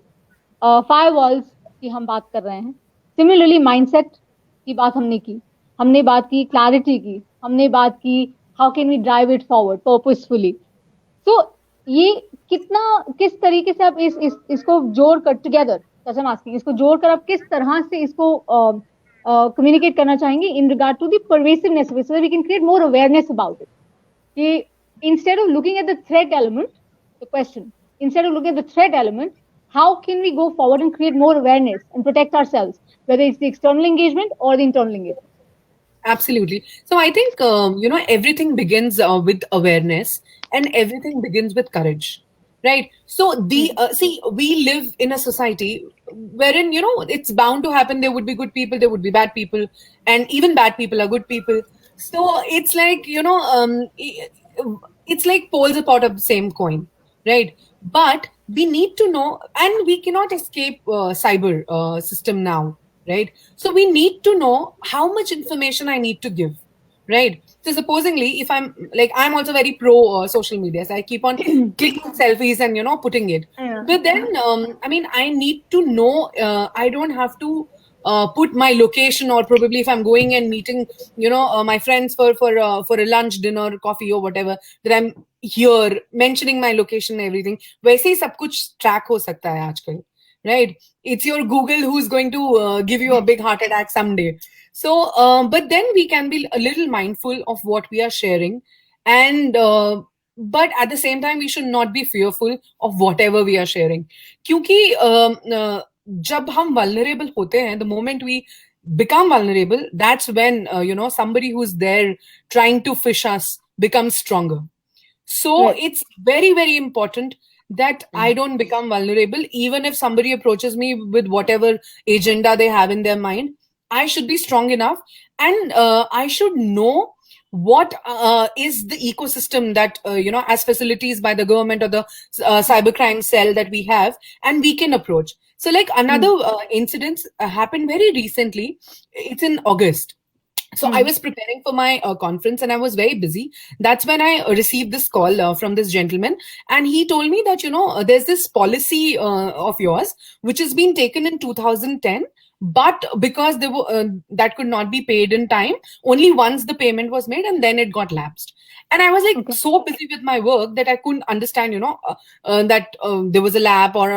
Speaker 2: Firewalls की हम बात कर रहे हैं. सिमिलरली माइंडसेट की बात हमने बात की क्लैरिटी की, हमने बात की how can we drive it forward purposefully. So ये किस तरीके से आप इसको जोड़ कर टुगेदर, जैसे हम आस्किंग, इसको जोड़कर आप किस तरह से इसको कम्युनिकेट करना चाहेंगे in regard to the pervasiveness, so that we can create more awareness about it. कि instead of looking at the threat element, the question, instead of looking at the threat element, how can we go forward and create more awareness and protect ourselves, whether it's the external engagement or the internal engagement?
Speaker 4: Absolutely. So I think everything begins with awareness, and everything begins with courage, right? So see, we live in a society wherein it's bound to happen. There would be good people, there would be bad people, and even bad people are good people. So it's like it's like poles apart of the same coin, right? But we need to know, and we cannot escape cyber system now, right? So we need to know how much information I need to give, right? So supposingly, if I'm also very pro social media, so I keep on clicking selfies and putting it.
Speaker 2: Yeah.
Speaker 4: But then I need to know, I don't have to put my location, or probably if I'm going and meeting my friends for a lunch, dinner, coffee or whatever, that I'm here mentioning my location and everything. वैसे ही सब कुछ track हो सकता है आजकल, right? It's your Google who's going to give you a big heart attack someday. So but then we can be a little mindful of what we are sharing, and but at the same time we should not be fearful of whatever we are sharing. क्योंकि जब हम vulnerable होते हैं, the moment we become vulnerable, that's when somebody who's there trying to fish us becomes stronger. So
Speaker 2: Right.
Speaker 4: it's very, very important that I don't become vulnerable. Even if somebody approaches me with whatever agenda they have in their mind, I should be strong enough, and I should know what is the ecosystem that as facilities by the government or the cybercrime cell that we have, and we can approach. So like another incident happened very recently. It's in August. So I was preparing for my conference and I was very busy. That's when I received this call from this gentleman, and he told me that there's this policy of yours which has been taken in 2010, but because they were that could not be paid in time, only once the payment was made and then it got lapsed. And I was like so busy with my work that I couldn't understand that there was a lap or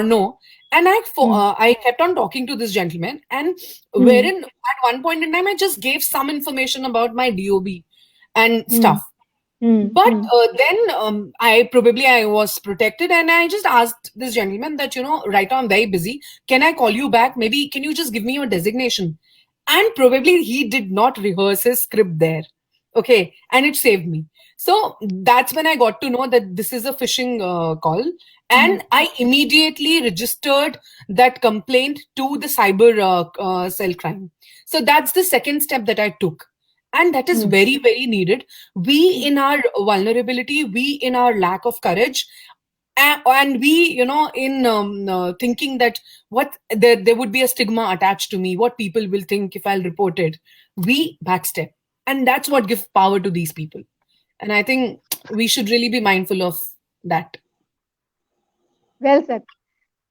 Speaker 4: no. And I kept on talking to this gentleman, and wherein at one point in time I just gave some information about my DOB and stuff. But then I was protected, and I just asked this gentleman that, right now I'm very busy. Can I call you back? Maybe can you just give me your designation? And probably he did not rehearse his script there. Okay. And it saved me. So that's when I got to know that this is a phishing call. And I immediately registered that complaint to the cyber cell crime. So that's the second step that I took. And that is very, very needed. We in our vulnerability, we in our lack of courage, and we, in thinking that there would be a stigma attached to me, what people will think if I'll report it, we backstep. And that's what gives power to these people. And I think we should really be mindful of that.
Speaker 2: Well said.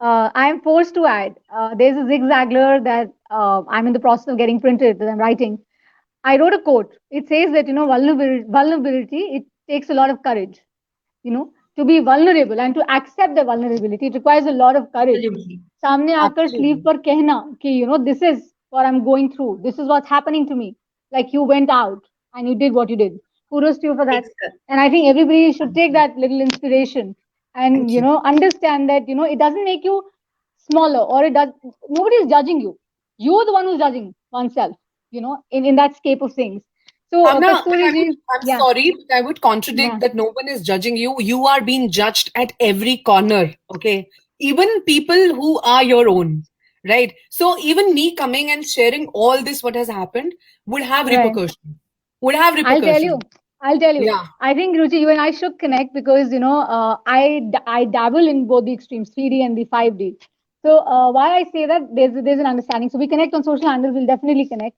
Speaker 2: I am forced to add, there's a Zig Ziglar that I'm in the process of getting printed that I'm writing. I wrote a quote. It says that, vulnerability, it takes a lot of courage, to be vulnerable and to accept the vulnerability. It requires a lot of courage. Samne aakar sleeve par kehna ki, this is what I'm going through. This is what's happening to me. Like you went out and you did what you did. Kudos to you for that. And I think everybody should take that little inspiration and, understand that, it doesn't make you smaller, or nobody is judging you. You're the one who's judging oneself, in that scape of things. So,
Speaker 4: I'm sorry, but I would contradict that no one is judging you. You are being judged at every corner. Okay. Even people who are your own, right? So even me coming and sharing all this, what has happened, would have repercussions.
Speaker 2: I'll tell you.
Speaker 4: Yeah.
Speaker 2: I think, Ruchi, you and I should connect because, I dabble in both the extremes, 3D and the 5D. So why I say that, there's an understanding. So we connect on social handles. We'll definitely connect.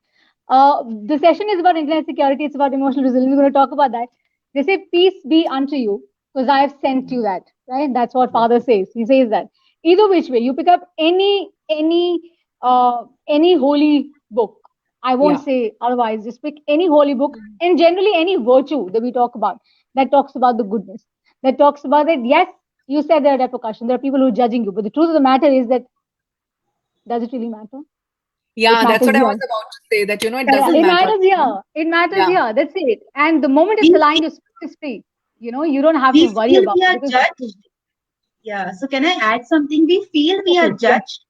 Speaker 2: The session is about internet security. It's about emotional resilience. We're going to talk about that. They say, peace be unto you, because I have sent you that, right? That's what Father says. He says that. Either which way, you pick up any holy book. I won't say otherwise. Just pick any holy book, and generally any virtue that we talk about, that talks about the goodness, that talks about that. Yes, you said there are repercussions. There are people who are judging you, but the truth of the matter is that, does it really matter?
Speaker 4: Yeah, that's what I was about to say. That it doesn't matter.
Speaker 2: It matters here. It matters here. That's it. And the moment it's aligned, your spirit is free. You don't have to worry about
Speaker 3: it. We are judged. Yeah. So can I add something? We feel we are judged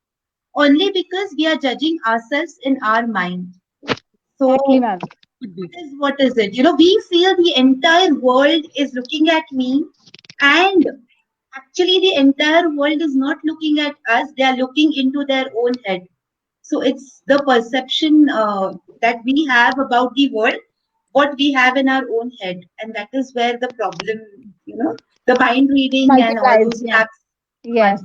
Speaker 3: only because we are judging ourselves in our mind. So what is it? We feel the entire world is looking at me, and actually the entire world is not looking at us. They are looking into their own head. So it's the perception that we have about the world, what we have in our own head. And that is where the problem, the mind reading and all those apps.
Speaker 2: Yes.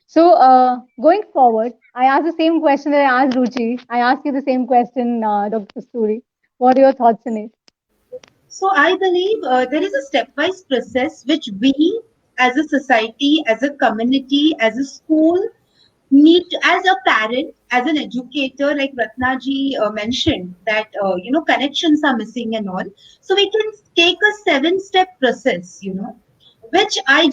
Speaker 2: So going forward, I asked the same question that I asked Ruchi. I asked you the same question, Dr. Kasturi. What are your thoughts on it?
Speaker 3: So I believe there is a stepwise process which we as a society, as a community, as a school, need to, as a parent, as an educator, like Ratnaji mentioned, that connections are missing and all. So we can take a 7-step process, which I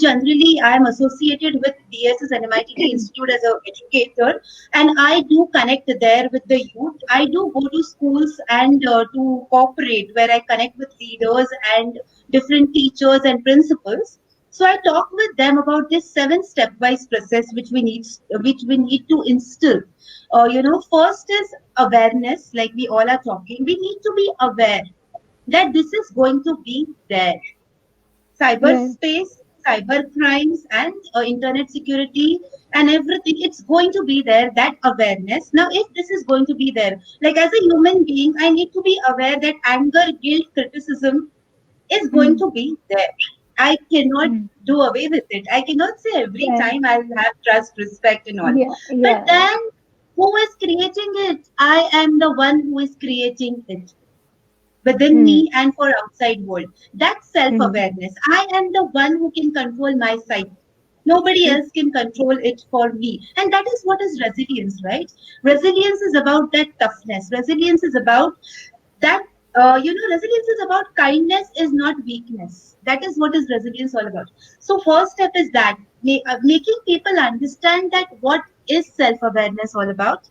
Speaker 3: am associated with DSS NMITT Institute as an educator, and I do connect there with the youth. I do go to schools and to cooperate, where I connect with leaders and different teachers and principals. So I talk with them about this 7-step-wise process which we need to instill. First is awareness, like we all are talking. We need to be aware that this is going to be there. cyberspace, cyber crimes, and internet security and everything. It's going to be there, that awareness. Now, if this is going to be there, like as a human being, I need to be aware that anger, guilt, criticism is going to be there. I cannot do away with it. I cannot say every time I'll have trust, respect, and all. But then, who is creating it? I am the one who is creating it within me and for outside world. That's self-awareness. I am the one who can control my psyche. Nobody else can control it for me. And that is what is resilience, right? Resilience is about that toughness. Resilience is about that, resilience is about kindness is not weakness. That is what is resilience all about. So first step is that, making people understand that what is self-awareness all about.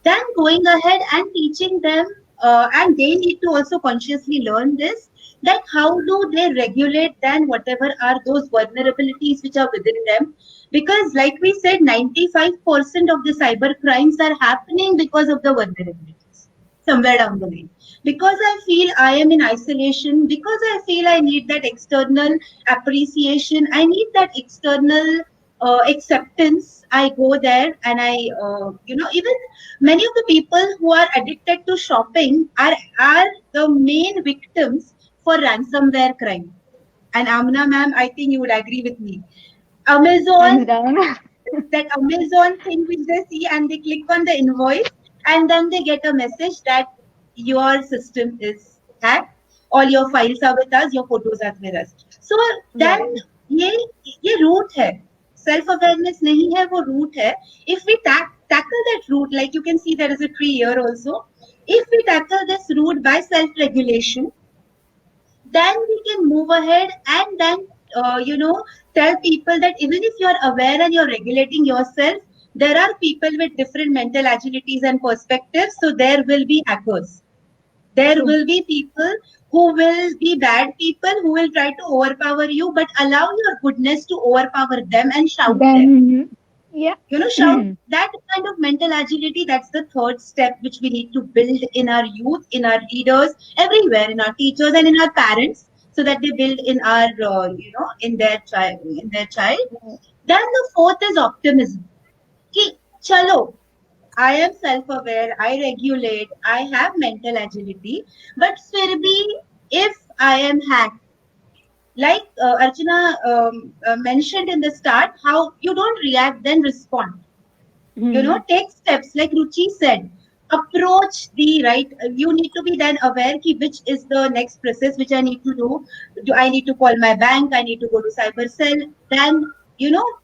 Speaker 3: Then going ahead and teaching them, and they need to also consciously learn this, that how do they regulate then whatever are those vulnerabilities which are within them. Because like we said, 95% of the cyber crimes are happening because of the vulnerabilities somewhere down the lane. Because I feel I am in isolation, because I feel I need that external appreciation, I need that external acceptance. I go there and even many of the people who are addicted to shopping are the main victims for ransomware crime. And Amna ma'am, I think you would agree with me. Amazon, that Amazon thing which they see and they click on the invoice and then they get a message that your system is hacked, all your files are with us, your photos are with us. So then ये root है. Self-awareness नहीं है, वो root है. If we tackle that root, like you can see there is a tree here also. If we tackle this root by self-regulation, then we can move ahead and then, tell people that even if you're aware and you're regulating yourself, there are people with different mental agilities and perspectives. So there will be hackers. There will be people who will be bad people who will try to overpower you, but allow your goodness to overpower them and shout them. Shout that kind of mental agility. That's the third step which we need to build in our youth, in our leaders, everywhere, in our teachers and in our parents, so that they build in our, in their child. Then the fourth is optimism. Ki, chalo, I am self-aware, I regulate, I have mental agility, but fir bhi, if I am hacked, like Archana mentioned in the start, how you don't react, then respond. Take steps, like Ruchi said, approach the right. You need to be then aware ki which is the next process which I need to do. Do I need to call my bank? I need to go to cyber cell. Then,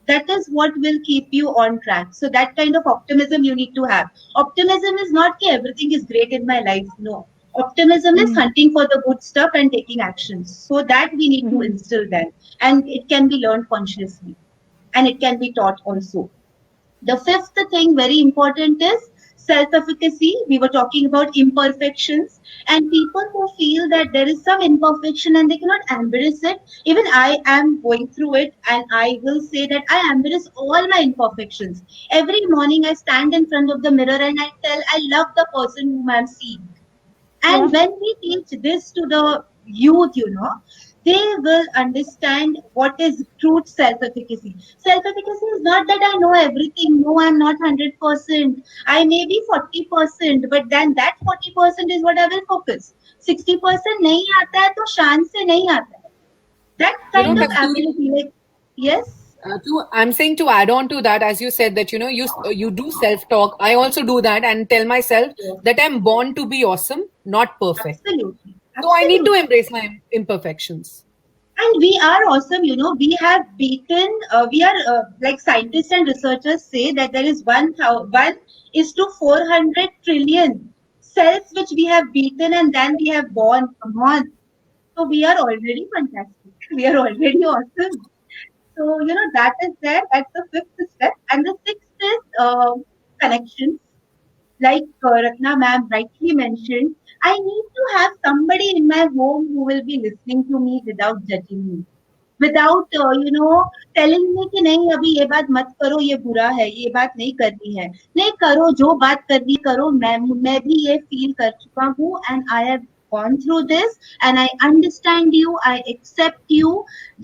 Speaker 3: that is what will keep you on track. So that kind of optimism you need to have. Optimism is not that everything is great in my life. No. Optimism is hunting for the good stuff and taking actions. So that we need to instill then. And it can be learned consciously. And it can be taught also. The fifth thing, very important, is self-efficacy. We were talking about imperfections, and people who feel that there is some imperfection and they cannot embrace it. Even I am going through it, and I will say that I embrace all my imperfections. Every morning I stand in front of the mirror and I tell, I love the person whom I'm seeing. And when we teach this to the youth, they will understand what is true self-efficacy. Self-efficacy is not that I know everything. No, I'm not 100%. I may be 40%, but then that 40% is what I will focus. 60% nahi aata hai, to shaan se nahi aata hai. That kind of ability, like, yes.
Speaker 4: I'm saying, to add on to that, as you said that, you do self-talk. I also do that and tell myself that I'm born to be awesome, not perfect.
Speaker 3: Absolutely.
Speaker 4: So I need to embrace my imperfections.
Speaker 3: And we are awesome, we have beaten, we are like scientists and researchers say that there is 1 is to 400 trillion cells which we have beaten and then we have born. Come on. So we are already fantastic. We are already awesome. So, that is there. That's the fifth step. And the sixth is connections. Like Ratna ma'am rightly mentioned, I need to have somebody in my home who will be listening to me without judging me. Without, telling me कि नहीं अभी ये बात मत करो, ये बुरा है, ये बात नहीं करनी है. नहीं करो, जो बात करनी करो. मैं भी ये feel कर चुका हूँ and I have gone through this and I understand you, I accept you,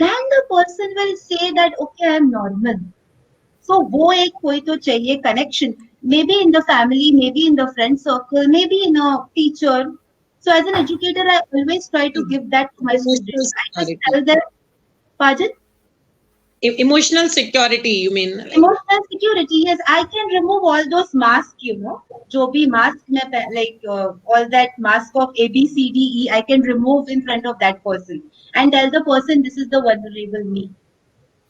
Speaker 3: then the person will say that, okay, I'm normal. So वो एक कोई तो चाहिए connection, maybe in the family, maybe in the friend circle, maybe in a teacher. So as an educator, I always try to give that to my
Speaker 5: Emotional
Speaker 3: students. I just
Speaker 5: security.
Speaker 3: tell them, pardon?
Speaker 5: Emotional security, you mean? Like,
Speaker 3: Emotional security, yes, I can remove all those masks, जो भी mask में like all that mask of A, B, C, D, E, I can remove in front of that person and tell the person this is the vulnerable me.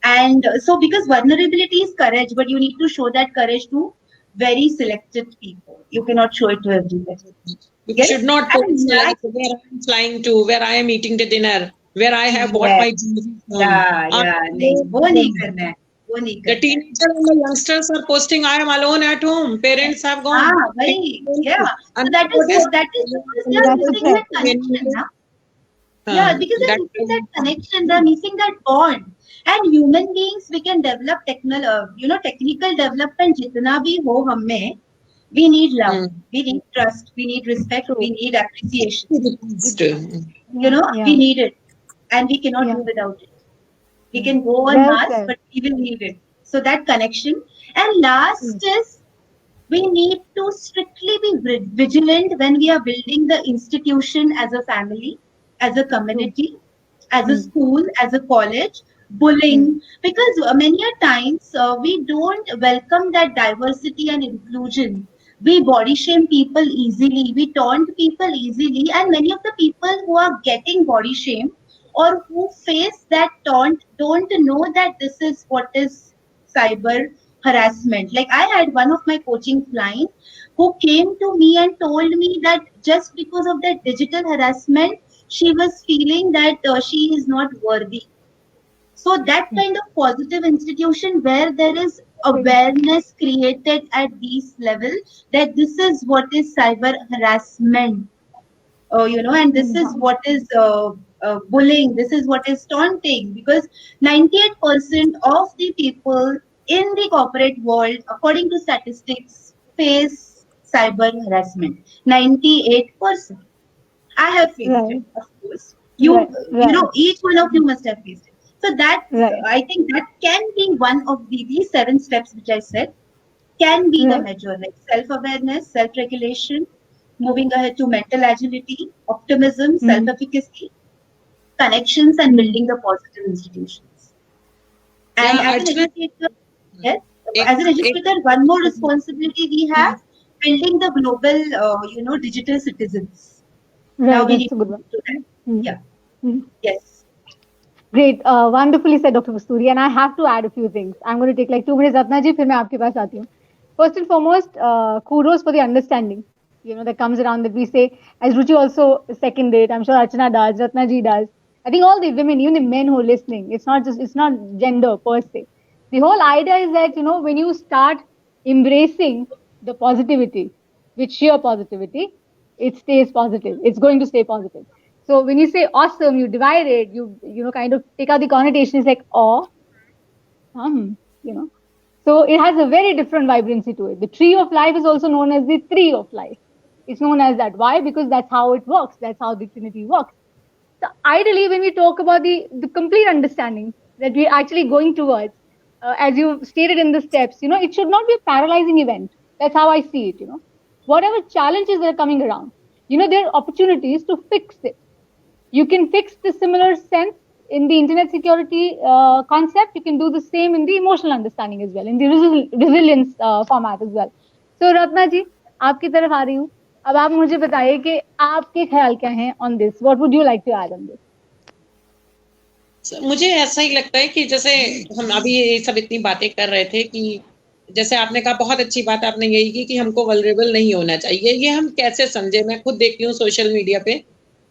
Speaker 3: And so because vulnerability is courage, but you need to show that courage to very selected people. You cannot show it to everybody.
Speaker 5: you
Speaker 3: Yes?
Speaker 5: should not
Speaker 3: And
Speaker 5: post like where I am flying to, where I am eating the dinner, where I have bought my jewelry from.
Speaker 3: नहीं, वो नहीं करना है, वो नहीं
Speaker 5: The
Speaker 3: करना है.
Speaker 5: teenagers and the youngsters are posting, I am alone at home. Parents have gone.
Speaker 3: हाँ, वही, yeah. So
Speaker 5: And
Speaker 3: that is
Speaker 5: what is-
Speaker 3: because they are missing that connection, na? Yeah, because they're missing that connection, they're missing that bond. And human beings, we can develop technical development जितना भी हो हम में, we need love, we need trust, we need respect, we need appreciation.
Speaker 2: Yeah.
Speaker 3: We need it, and we cannot
Speaker 2: Yeah.
Speaker 3: do without it. We can go on
Speaker 2: Well
Speaker 3: Mars,
Speaker 2: said.
Speaker 3: but we will need it. So that connection. And last is we need to strictly be vigilant when we are building the institution as a family, as a community, as a school, as a college. Bullying, because many a times we don't welcome that diversity and inclusion. We body shame people easily, we taunt people easily, and many of the people who are getting body shame or who face that taunt don't know that this is what is cyber harassment. Like I had one of my coaching clients who came to me and told me that just because of that digital harassment, she was feeling that she is not worthy. So that kind of positive institution where there is awareness created at these level that this is what is cyber harassment, and this is what is bullying, this is what is taunting, because 98% of the people in the corporate world, according to statistics, face cyber harassment. 98%. I have faced it, of course. Each one of you must have faced it. So that I think that can be one of these 7 steps which I said can be the measure, like self-awareness, self-regulation, moving ahead to mental agility, optimism, self-efficacy, connections, and building the positive institutions. And as an educator, one more responsibility we have, building the global, digital citizens. Now we need to do that. Yeah. Yes.
Speaker 2: Great, wonderfully said, Dr. Kasturi. And I have to add a few things. I'm going to take like 2 minutes, Ratna ji, फिर मैं आपके पास आती हूँ. First and foremost, kudos for the understanding, that comes around that we say, as Ruchi also seconded it, I'm sure Archana does, Ratna ji does. I think all the women, even the men who are listening, it's not gender per se. The whole idea is that, when you start embracing the positivity, with sheer positivity, it stays positive. It's going to stay positive. So when you say awesome, you divide it, you kind of take out the connotation. It's like So it has a very different vibrancy to it. The tree of life is also known as the tree of life. It's known as that. Why? Because that's how it works. That's how the Trinity works. So ideally, when we talk about the complete understanding that we're actually going towards, as you stated in the steps, it should not be a paralyzing event. That's how I see it. Whatever challenges that are coming around, there are opportunities to fix it. You can fix the similar sense in the internet security concept. You can do the same in the emotional understanding as well, in the resilience format as well. So Ratna ji, आपकी तरफ आ रही हूँ. अब आप मुझे बताइए कि आपके ख्याल क्या हैं on this? What would you like to add on this?
Speaker 5: मुझे ऐसा ही लगता है कि जैसे हम अभी ये सब इतनी बातें कर रहे थे कि जैसे आपने कहा, बहुत अच्छी बात आपने यही की कि हमको वल्नरेबल नहीं होना चाहिए. ये हम कैसे समझे? मैं खुद देखती हूँ सोशल मीडिया पे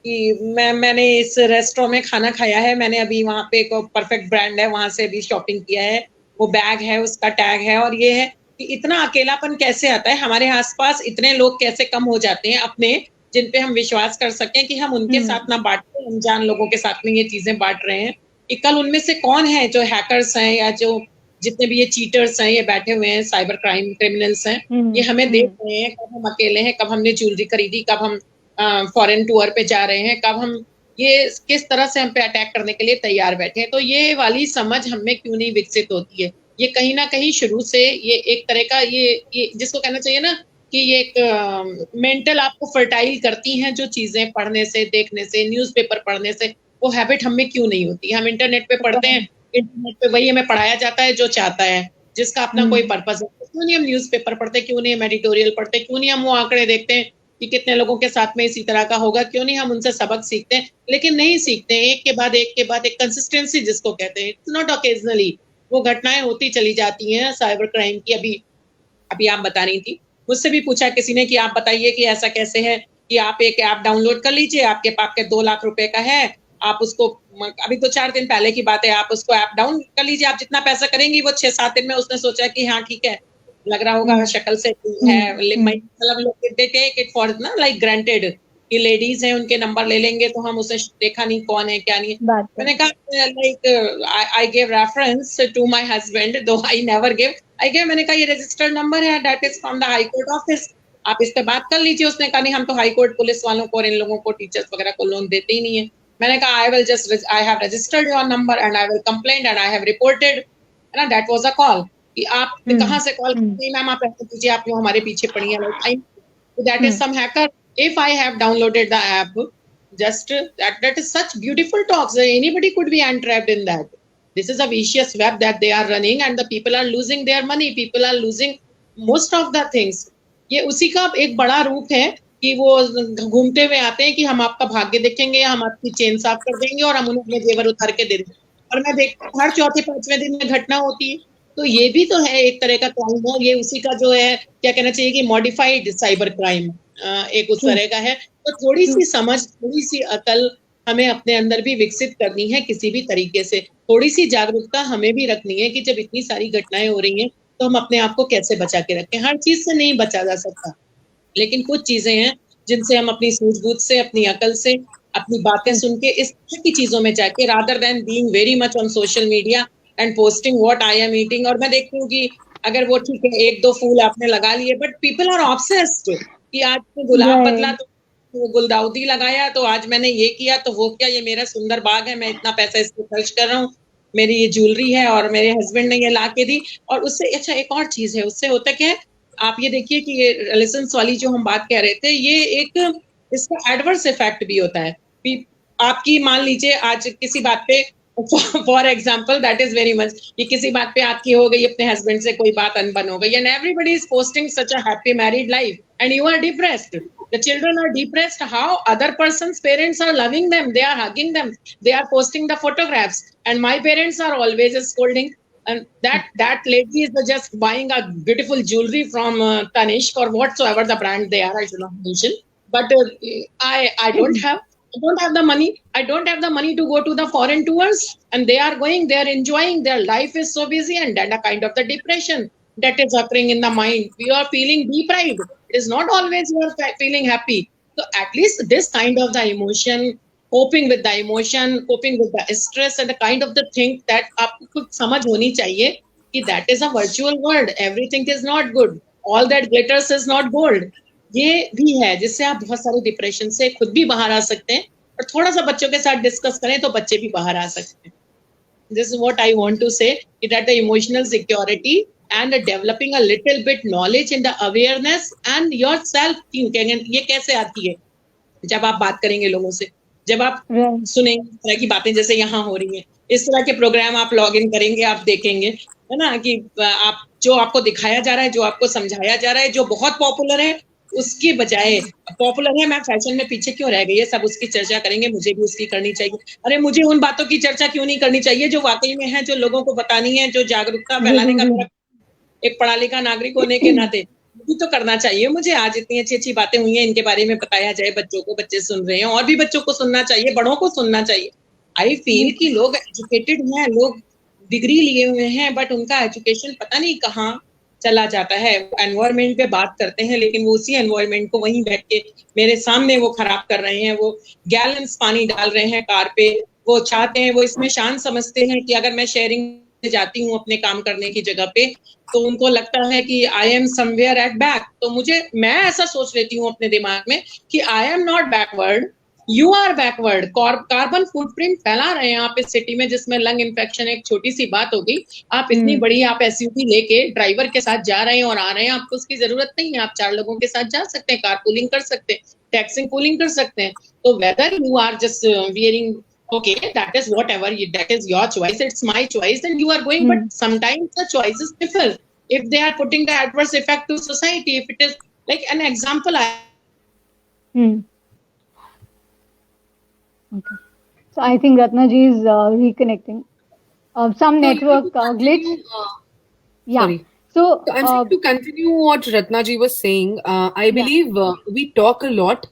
Speaker 5: कि मैंने इस रेस्टोरेंट में खाना खाया है, मैंने अभी वहां पे एक परफेक्ट ब्रांड है वहां से भी शॉपिंग किया है, वो बैग है, उसका टैग है, और ये है कि इतना अकेलापन कैसे आता है? हमारे आसपास इतने लोग कैसे कम हो जाते हैं अपने, जिन पे हम विश्वास कर सकें कि हम उनके साथ ना बांटे, अनजान लोगों के साथ में ये चीजें बांट रहे हैं. कि कल उनमें से कौन है जो हैकर्स हैं या जो जितने भी ये चीटर्स हैं, ये बैठे हुए हैं, साइबर क्राइम क्रिमिनल्स हैं, ये हमें देख रहे हैं कब हम अकेले हैं, कब हमने ज्वेलरी खरीदी, कब हम फॉरेन टूर पे जा रहे हैं, कब हम ये किस तरह से हम पे अटैक करने के लिए तैयार बैठे हैं। तो ये वाली समझ हमें क्यों नहीं विकसित होती है? ये कहीं ना कहीं शुरू से ये एक तरह का ये जिसको कहना चाहिए ना कि ये एक मेंटल आपको फर्टाइल करती हैं जो चीजें पढ़ने से, देखने से, न्यूज़पेपर पढ़ने से, वो हैबिट हमें क्यों नहीं होती? हम इंटरनेट पे पढ़ते हैं, इंटरनेट पे वही हमें पढ़ाया जाता है जो चाहता है, जिसका अपना कोई पर्पस है। क्यों नहीं हम न्यूज़पेपर पढ़ते, क्यों नहीं हम एडिटोरियल पढ़ते, क्यों नहीं हम वो आंकड़े देखते हैं कि कितने लोगों के साथ में इसी तरह का होगा, क्यों नहीं हम उनसे सबक सीखते हैं? लेकिन नहीं सीखते हैं, एक के बाद एक कंसिस्टेंसी जिसको कहते हैं, इट्स नॉट ओकेजनली, वो घटनाएं होती चली जाती हैं। साइबर क्राइम की अभी आप बता रही थी, मुझसे भी पूछा किसी ने कि आप बताइए कि ऐसा कैसे है कि आप एक ऐप डाउनलोड कर लीजिए, आपके पास के 2 लाख रुपए का है, आप उसको, अभी तो 4 दिन पहले की बात है, आप उसको ऐप डाउन कर लीजिए, आप जितना पैसा करेंगी वो 6-7 दिन में उसने सोचा कि हाँ ठीक है, लग रहा होगा शक्ल से है, मतलब लोग दे टेक इट फॉर ना लाइक ग्रांटेड कि लेडीज हैं, उनके नंबर ले लेंगे तो हम उसे देखा नहीं कौन है क्या नहीं है। मैंने कहा like I give reference to my husband, though I never give, मैंने कहा ये रजिस्टर्ड नंबर है, that is from the high court office, आप इस पे बात कर लीजिए। उसने कहा नहीं, हम तो हाई कोर्ट पुलिस वालों को और इन लोगों को, टीचर्स वगैरह को लोन देते ही नहीं है। मैंने कहा I have registered your number and I will complain and I have reported, है ना, दैट वाज अ कॉल कि आप कहां से कॉल करती, मैम आप ऐसे कीजिए, आप क्यों हमारे पीछे पड़ी हैं, that is some hacker. If I have downloaded the app, just that is such beautiful talks. Anybody could be entrapped in that. This is a vicious web that they are running, and the people are losing their money. People are losing most of the things. ये उसी का एक बड़ा रूप है कि वो घूमते हुए आते हैं कि हम आपका भाग्य देखेंगे, हम आपकी चेन साफ कर देंगे और हम उन्हें अपने जेवर उतार के दे देंगे। और मैं देखती हूँ हर 4-5वें दिन में घटना होती है। तो ये भी तो है एक तरह का क्राइम है, ये उसी का जो है क्या कहना चाहिए कि मॉडिफाइड साइबर क्राइम एक उस तरह का है। तो थोड़ी सी समझ, थोड़ी सी अकल हमें अपने अंदर भी विकसित करनी है किसी भी तरीके से। थोड़ी सी जागरूकता हमें भी रखनी है कि जब इतनी सारी घटनाएं हो रही हैं तो हम अपने आप को कैसे बचा के रखें। हर चीज से नहीं बचा जा सकता, लेकिन कुछ चीजें हैं जिनसे हम अपनी सूझबूझ से, अपनी अकल से, अपनी बातें सुन के इस तरह की चीजों में जाके, rather than being very much on social media and posting what I am eating. और मैं देखती हूँ कि अगर वो ठीक है 1-2 फूल आपने लगा लिए, बट पीपल आर ऑब्सेस्ड कि आज तो गुलाब बदला तो वो गुलदाउदी लगाया, तो आज मैंने ये किया तो वो किया, ये मेरा सुंदर बाग है, मैं इतना पैसा इस पे खर्च कर रहा हूँ, मेरी ये ज्वेलरी है और मेरे हस्बैंड ने ये ला के दी। और उससे अच्छा एक और चीज है, उससे होता क्या है, आप ये देखिए कि ये रिलेशंस वाली जो हम बात कह रहे थे, ये एक इसका एडवर्स इफेक्ट भी होता है। आपकी मान लीजिए आज किसी बात पे, for example that is very much, कि किसी बात पे आपकी हो गई, अपने हस्बैंड से कोई बात अनबन हो गई, and everybody is posting such a happy married life and you are depressed, the children are depressed, how other person's parents are loving them, they are hugging them, they are posting the photographs, and my parents are always scolding, and that lady is just buying a beautiful jewelry from Tanishq or whatsoever the brand they are, I should not mention, but I don't have the money, I don't have the money to go to the foreign tours, and they are going, they are enjoying, their life is so busy, and then a kind of the depression that is occurring in the mind, we are feeling deprived, it is not always you are feeling happy. So at least this kind of the emotion, coping with the emotion, coping with the stress, and the kind of the thing that आपको कुछ समझ होनी चाहिए कि that is a virtual world, everything is not good, all that glitters is not gold. ये भी है जिससे आप बहुत सारे डिप्रेशन से खुद भी बाहर आ सकते हैं, और थोड़ा सा बच्चों के साथ डिस्कस करें तो बच्चे भी बाहर आ सकते हैं। This is what I want to say, that the emotional security and developing a little bit knowledge and the awareness and your self thinking, ये कैसे आती है जब आप बात करेंगे लोगों से, जब आप सुनेंगे इस तरह की बातें जैसे यहाँ हो रही है, इस तरह के प्रोग्राम आप लॉग इन करेंगे, आप देखेंगे, है ना, कि आप जो आपको दिखाया जा रहा है, जो आपको समझाया जा रहा है, जो बहुत पॉपुलर है, उसकी बजाय पॉपुलर है, मैं फैशन में पीछे क्यों रह गई है, सब उसकी चर्चा करेंगे, मुझे भी उसकी करनी चाहिए। अरे मुझे उन बातों की चर्चा क्यों नहीं करनी चाहिए जो वाकई में है, जो लोगों को बतानी है, जो जागरूकता फैलाने का एक पढ़ा लिखा नागरिक होने के नाते भी तो करना चाहिए। मुझे आज इतनी अच्छी अच्छी बातें हुई हैं, इनके बारे में बताया जाए बच्चों को, बच्चे सुन रहे हैं, और भी बच्चों को सुनना चाहिए, बड़ों को सुनना चाहिए। आई फील कि लोग एजुकेटेड हैं, लोग डिग्री लिए हुए हैं, बट उनका एजुकेशन पता नहीं कहाँ चला जाता है। एनवायरमेंट पे बात करते हैं, लेकिन वो उसी एनवायरमेंट को वहीं बैठ के मेरे सामने वो खराब कर रहे हैं, वो गैलन्स पानी डाल रहे हैं कार पे, वो चाहते हैं, वो इसमें शान समझते हैं कि अगर मैं शेयरिंग से जाती हूँ अपने काम करने की जगह पे, तो उनको लगता है कि I am somewhere at back. तो मैं ऐसा सोच लेती हूँ अपने दिमाग में कि I am not backward, you are backward. Carbon footprint फैला रहे हैं आप इस सिटी में, जिसमें लंग इन्फेक्शन एक छोटी सी बात हो गई। आप इतनी बड़ी आप एसयूवी लेके ड्राइवर के साथ जा रहे हैं और आ रहे हैं, आपको उसकी जरूरत नहीं है। आप 4 लोगों के साथ जा सकते हैं, कार पूलिंग कर सकते हैं, टैक्सी पूलिंग कर सकते हैं। तो whether you are just wearing, okay, that is whatever, that is your choice, it's my choice, and you are going. But sometimes the choices differ if they are putting the adverse effect to society. If it is like an example,
Speaker 2: Okay. So I think Ratna ji is reconnecting. Some network glitch. Yeah.
Speaker 4: Sorry.
Speaker 2: So
Speaker 4: I'm saying to continue what Ratna ji was saying, I believe we talk a lot,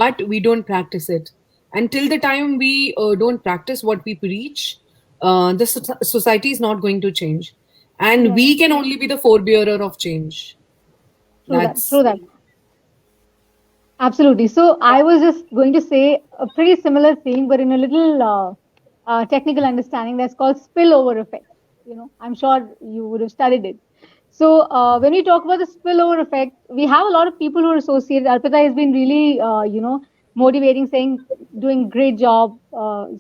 Speaker 4: but we don't practice it. Until the time we don't practice what we preach, the society is not going to change. And we can only be the forebearer of change.
Speaker 2: True that. Absolutely. So I was just going to say a pretty similar thing, but in a little technical understanding that's called spillover effect. You know, I'm sure you would have studied it. So when we talk about the spillover effect, we have a lot of people who are associated. Arpita has been really, motivating, saying, doing great job.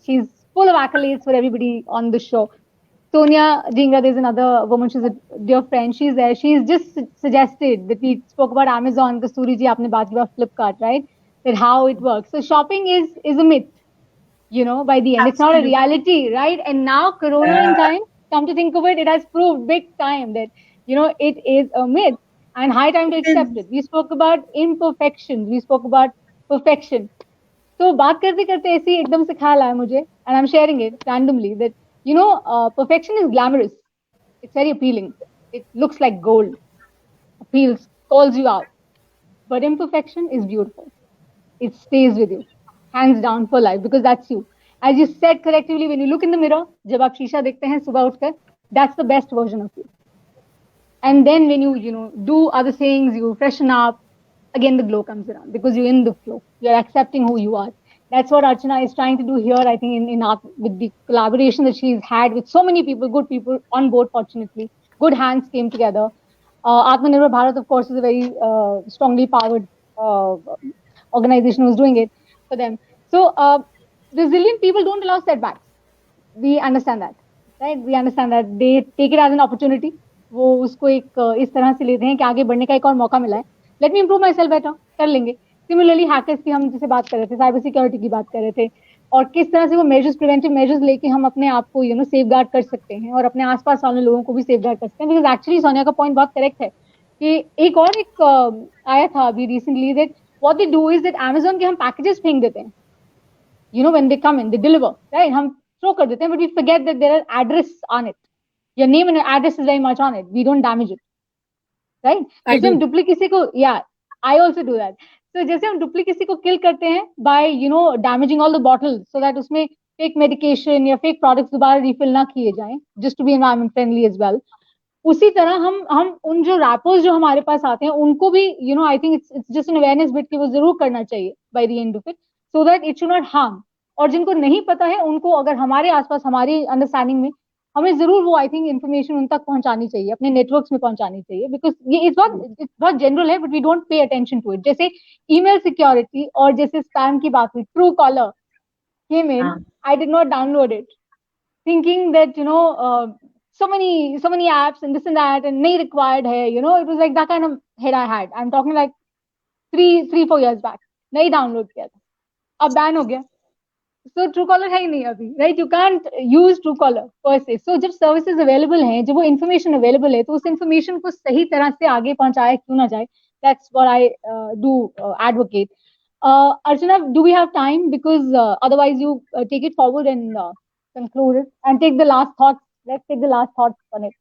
Speaker 2: She's full of accolades for everybody on the show. Sonia Dhingra, there's another woman, she's a dear friend. She's there. She's just suggested that we spoke about Amazon, Kasturi ji, aapne baat ki about Flipkart, right? That how it works. So shopping is a myth, you know, by the end. It's not a reality, right? And now Corona in time, come to think of it, it has proved big time that, you know, it is a myth and high time to accept it. We spoke about imperfections. We spoke about perfection. So बात करते करते ऐसे ही एकदम से ख्याल आया मुझे, and I'm sharing it randomly that, you know, perfection is glamorous. It's very appealing. It looks like gold. Appeals, calls you out. But imperfection is beautiful. It stays with you, hands down for life, because that's you. As you said collectively, when you look in the mirror, जब आप शीशा देखते हैं सुबह उठकर, that's the best version of you. And then when you know, do other things, you freshen up, again the glow comes around because you're in the flow. You're accepting who you are. That's what Archana is trying to do here, I think, with the collaboration that she's had with so many people, good people on board, fortunately. Good hands came together. Atmanirbhar Bharat, of course, is a very strongly powered organization who's doing it for them. So resilient people don't allow setbacks. We understand that, right? We understand that they take it as an opportunity. वो उसको एक इस तरह से लेते हैं कि आगे बढ़ने का एक और मौका मिला है. Let me improve myself better. कर लेंगे. Similarly, hackers की हम जिसे बात कर रहे थे, साइबर सिक्योरिटी की बात कर रहे थे, और किस तरह से वो मेजर्स, प्रिवेंटिव मेजर्स लेके हम अपने आप को, यू नो, सेफ गार्ड कर सकते हैं और अपने आसपास वाले लोगों को भी सेफ गार्ड कर सकते हैं. बिकॉज एक्चुअली सोनिया का पॉइंट बहुत करेक्ट है कि एक आया था अभी recently that what they do is that Amazon के हम पैकेजेस फेंक देते हैं. You know, when they come in, they deliver, right? हम throw कर देते हैं, but we forget that there are address on it. Your name and your address is very much on it. We don't damage it, right? जैसे हम duplicity को, yeah, I also do that. So जैसे हम duplicity को kill करते हैं by, you know, damaging all the bottles so that उसमें fake medication या fake products दोबारा refill ना किए जाएं, just to be environment friendly as well. उसी तरह हम उन जो rappers जो हमारे पास आते हैं उनको भी, you know, I think it's just an awareness bit कि वो जरूर करना चाहिए by the end of it, so that it should not harm. और जिनको नहीं पता है उनको अगर हमारे आसपास हमारी अंडरस्टैंडिंग में हमें जरूर वो आई थिंक इन्फॉर्मेशन उन तक पहुंचानी चाहिए, अपने नेटवर्क्स में पहुंचानी चाहिए, बिकॉज ये इट्स बहुत जनरल है but we don't pay attention to it. जैसे ईमेल सिक्योरिटी और जैसे स्पैम की बात हुई, Truecaller came in, I did not download it thinking that, you know, so many apps and this and that and nahi required hai, you know, it was like that kind of head I had. I'm talking like 3-4 years back. नहीं download किया था, अब ban हो गया. So Truecaller है ही नहीं अभी, right? You can't use Truecaller per se. So जब services available हैं, जब वो information available है, तो उस information को सही तरह से आगे पहुंचाया क्यों ना जाए? That's what I do advocate. Archana, do we have time? Because otherwise you take it forward and conclude it and take the last thoughts. Let's take the last thoughts on it.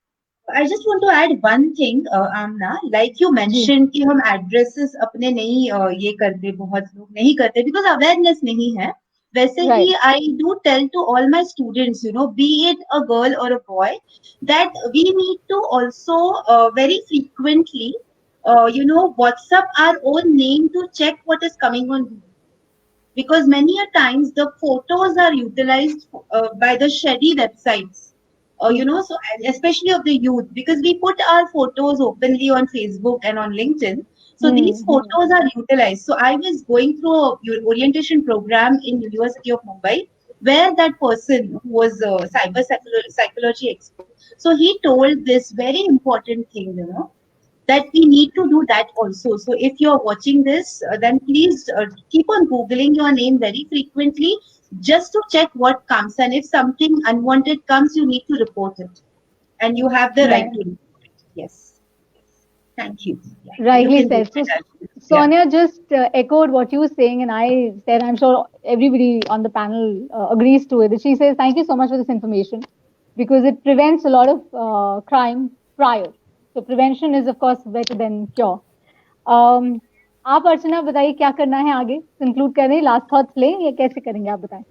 Speaker 3: I just want to add one thing, Amna. Like you mentioned कि हम addresses अपने नहीं ये करते, बहुत लोग नहीं करते because awareness नहीं है. वैसे ही I do tell to all my students, you know, be it a girl or a boy, that we need to also very frequently, you know, WhatsApp our own name to check what is coming on Google. Because many a times the photos are utilized by the shady websites. so and especially of the youth, because we put our photos openly on Facebook and on LinkedIn. So these photos are utilized. So I was going through a orientation program in University of Mumbai, where that person who was a psychology expert. So he told this very important thing, that we need to do that also. So if you're watching this, then please keep on Googling your name very frequently, just to check what comes. And if something unwanted comes, you need to report it. And you have the right
Speaker 2: Right.
Speaker 3: to report it. Yes. Thank you. Yeah. You
Speaker 2: Rightly
Speaker 3: can go
Speaker 2: said. So,
Speaker 3: ahead. Yeah.
Speaker 2: Sonia just echoed what you were saying, and I said, I'm sure everybody on the panel agrees to it. She says, thank you so much for this information because it prevents a lot of crime prior. So, prevention is, of course, better than cure. आप अर्चना बताइए क्या करना है आगे conclude करें last thoughts लें या कैसे करेंगे आप बताएं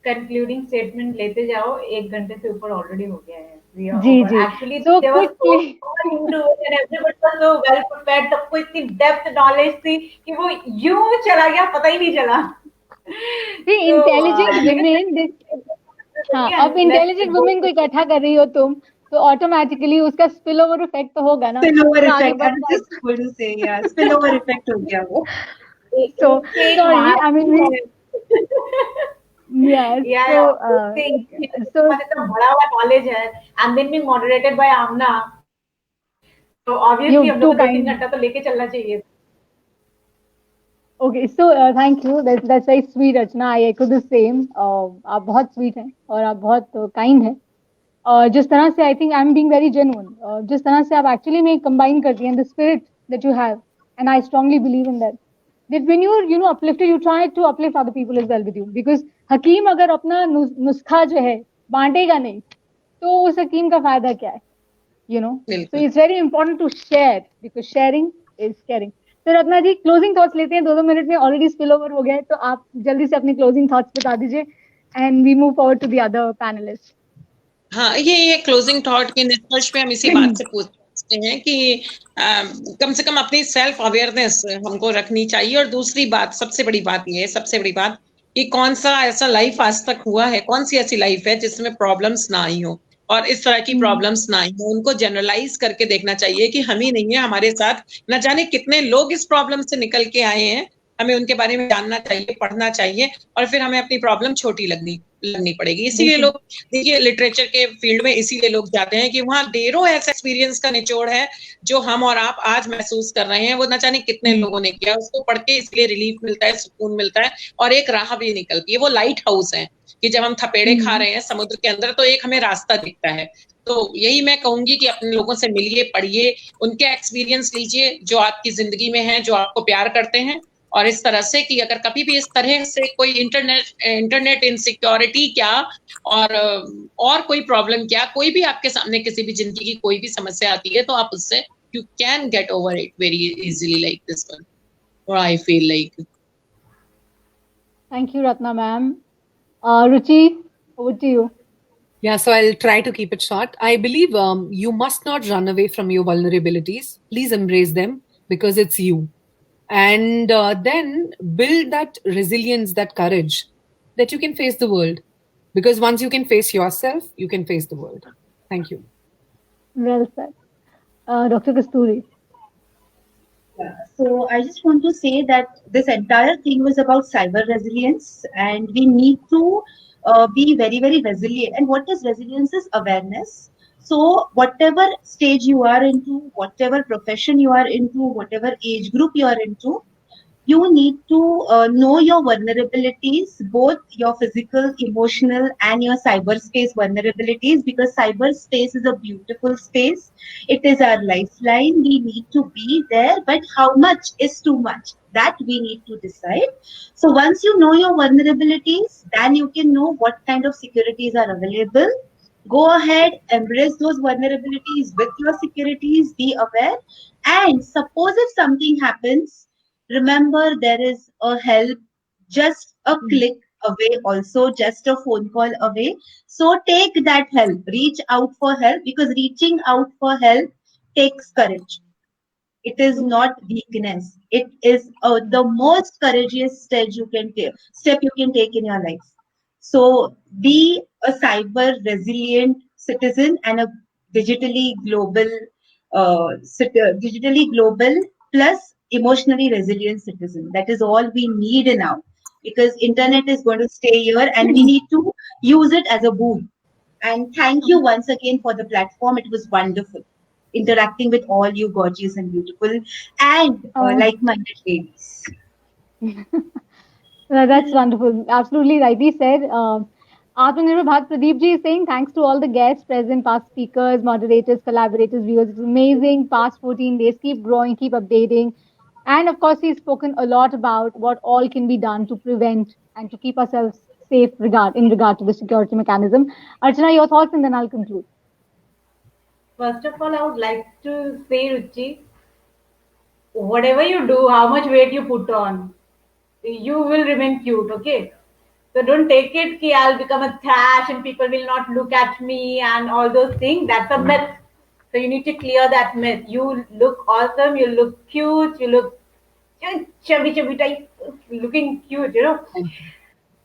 Speaker 1: कंक्लूडिंग स्टेटमेंट लेते जाओ 1 घंटे से ऊपर ऑलरेडी हो गया है
Speaker 2: जी जी
Speaker 1: actually
Speaker 2: so
Speaker 1: there was so
Speaker 2: quickly
Speaker 1: much into it and everybody was so well prepared सबको इतनी डेप्थ नॉलेज थी कि वो यूं चला गया पता ही नहीं चला
Speaker 2: see intelligent women हाँ अब इंटेलिजेंट वुमेन को इकट्ठा कर रही हो तुम तो ऑटोमेटिकली उसका स्पिल ओवर इफेक्ट तो होगा ना
Speaker 3: Spillover
Speaker 2: तो आगे
Speaker 3: effect. I
Speaker 2: बढ़
Speaker 3: was just going to say, yeah, spillover effect हो गया वो.
Speaker 2: so sorry I mean yes so
Speaker 1: इतना बड़ा हुआ नॉलेज है and then be moderated by Amna तो ऑब्वियसली हम लोग 2-3 घंटा तो लेके चलना चाहिए
Speaker 2: Okay, so thank you. That's very sweet, Archana. I echo the same. आप बहुत sweet हैं और आप बहुत kind हैं. जिस तरह से I think I'm being very genuine. जिस तरह से आप actually में combine करती हैं the spirit that you have, and I strongly believe in that. That when you're uplifted, you try to uplift other people as well with you. Because हकीम अगर अपना नुस्खा जो है बांटेगा नहीं, तो उस हकीम का फायदा क्या है? So it's very important to share because sharing is caring. तो रत्ना जी क्लोजिंग थॉट्स लेते हैं 2-2 मिनट में ऑलरेडी स्पिल ओवर हो गया है तो आप जल्दी से अपनी क्लोजिंग थॉट्स बता दीजिए and we move forward to the other panelist
Speaker 5: हाँ ये क्लोजिंग थॉट के निष्कर्ष पे हम इसी बात से पूछते हैं कि कम से कम अपनी सेल्फ अवेयरनेस हमको रखनी चाहिए और दूसरी बात सबसे बड़ी बात ये है सबसे बड़ी बात कि कौन सा ऐसा लाइफ आज तक हुआ है कौन सी ऐसी लाइफ है जिसमें प्रॉब्लम्स ना आई हो और इस तरह की प्रॉब्लम्स ना आई हो उनको जनरलाइज करके देखना चाहिए कि हम ही नहीं है हमारे साथ न जाने कितने लोग इस प्रॉब्लम से निकल के आए हैं हमें उनके बारे में जानना चाहिए पढ़ना चाहिए और फिर हमें अपनी प्रॉब्लम छोटी लगनी पड़ेगी इसीलिए लोग देखिए लिटरेचर के फील्ड में इसीलिए लोग जाते हैं कि वहाँ ढेरों ऐसा एक्सपीरियंस का निचोड़ है जो हम और आप आज महसूस कर रहे हैं वो न जाने कितने लोगों ने किया उसको पढ़ के इसलिए रिलीफ मिलता है सुकून मिलता है और एक राह भी निकलती है वो लाइट हाउस है कि जब हम थपेड़े खा रहे हैं समुद्र के अंदर तो एक हमें रास्ता दिखता है तो यही मैं कहूंगी कि अपने लोगों से मिलिए पढ़िए उनके एक्सपीरियंस लीजिए जो आपकी जिंदगी में है जो आपको प्यार करते हैं और इस तरह से कि अगर कभी भी इस तरह से कोई इंटरनेट इनसिक्योरिटी क्या और कोई प्रॉब्लम क्या कोई भी आपके सामने किसी भी जिंदगी की कोई भी समस्या आती है तो आप उससे you can get over it very easily like this one और I feel like
Speaker 2: thank you Ratna ma'am Ruchi, over to you.
Speaker 4: Yeah, so I'll try to keep it short. I believe you must not run away from your vulnerabilities. Please embrace them because it's you. And then build that resilience, that courage that you can face the world. Because once you can face yourself, you can face the world. Thank you.
Speaker 2: Well said. Dr. Kasturi.
Speaker 3: So I just want to say that this entire thing was about cyber resilience and we need to be very, very resilient. And what is resilience is awareness. So whatever stage you are into, whatever profession you are into, whatever age group you are into, you need to know your vulnerabilities, both your physical, emotional, and your cyberspace vulnerabilities, because cyberspace is a beautiful space. It is our lifeline. We need to be there, but how much is too much? That we need to decide. So once you know your vulnerabilities, then you can know what kind of securities are available. Go ahead, embrace those vulnerabilities with your securities, be aware. And suppose if something happens, remember there is a help just a click away, also just a phone call away. So take that help, reach out for help, because reaching out for help takes courage. It is not weakness. It is the most courageous step you can take in your life. So be a cyber resilient citizen and a digitally global, digitally global plus emotionally resilient citizen. That is all we need now, because internet is going to stay here and we need to use it as a boon. And thank you once again for the platform. It was wonderful interacting with all you gorgeous and beautiful and
Speaker 2: Oh,
Speaker 3: like-minded ladies.
Speaker 2: that's wonderful. Absolutely rightly said. Atmanirbhar Bharat Pradeep ji is saying thanks to all the guests present, past speakers, moderators, collaborators, viewers. It's amazing. Past 14 days, keep growing, keep updating. And of course, he's spoken a lot about what all can be done to prevent and to keep ourselves safe in regard to the security mechanism. Archana, your thoughts, and then I'll conclude.
Speaker 1: First of all, I would like to say, Ruchi, whatever you do, how much weight you put on, you will remain cute, okay? So don't take it ki I'll become a trash and people will not look at me and all those things. That's a myth. So you need to clear that myth. You look awesome, you look cute, you look chubby type, looking cute, you know.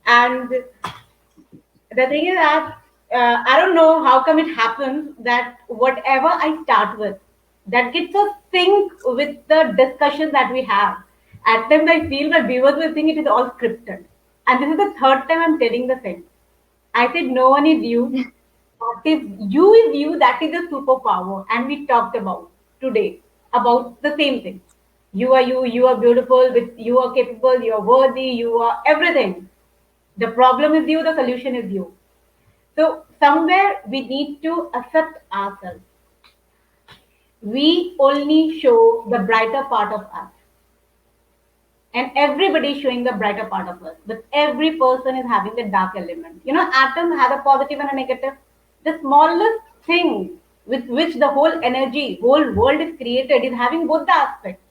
Speaker 1: And the thing is that I don't know how come it happens that whatever I start with, that gets a sync with the discussion that we have. At times I feel my viewers will think it is all scripted. And this is the third time I'm telling the same. I said no one is you. What is you is you, that is a superpower. And we talked about today about the same thing. You are beautiful, with you are capable, you are worthy, you are everything. The problem is you, the solution is you. So somewhere we need to accept ourselves. We only show the brighter part of us. And everybody is showing the brighter part of us. But every person is having the dark element. You know, atom has a positive and a negative. The smallest thing with which the whole energy, whole world is created is having both the aspects.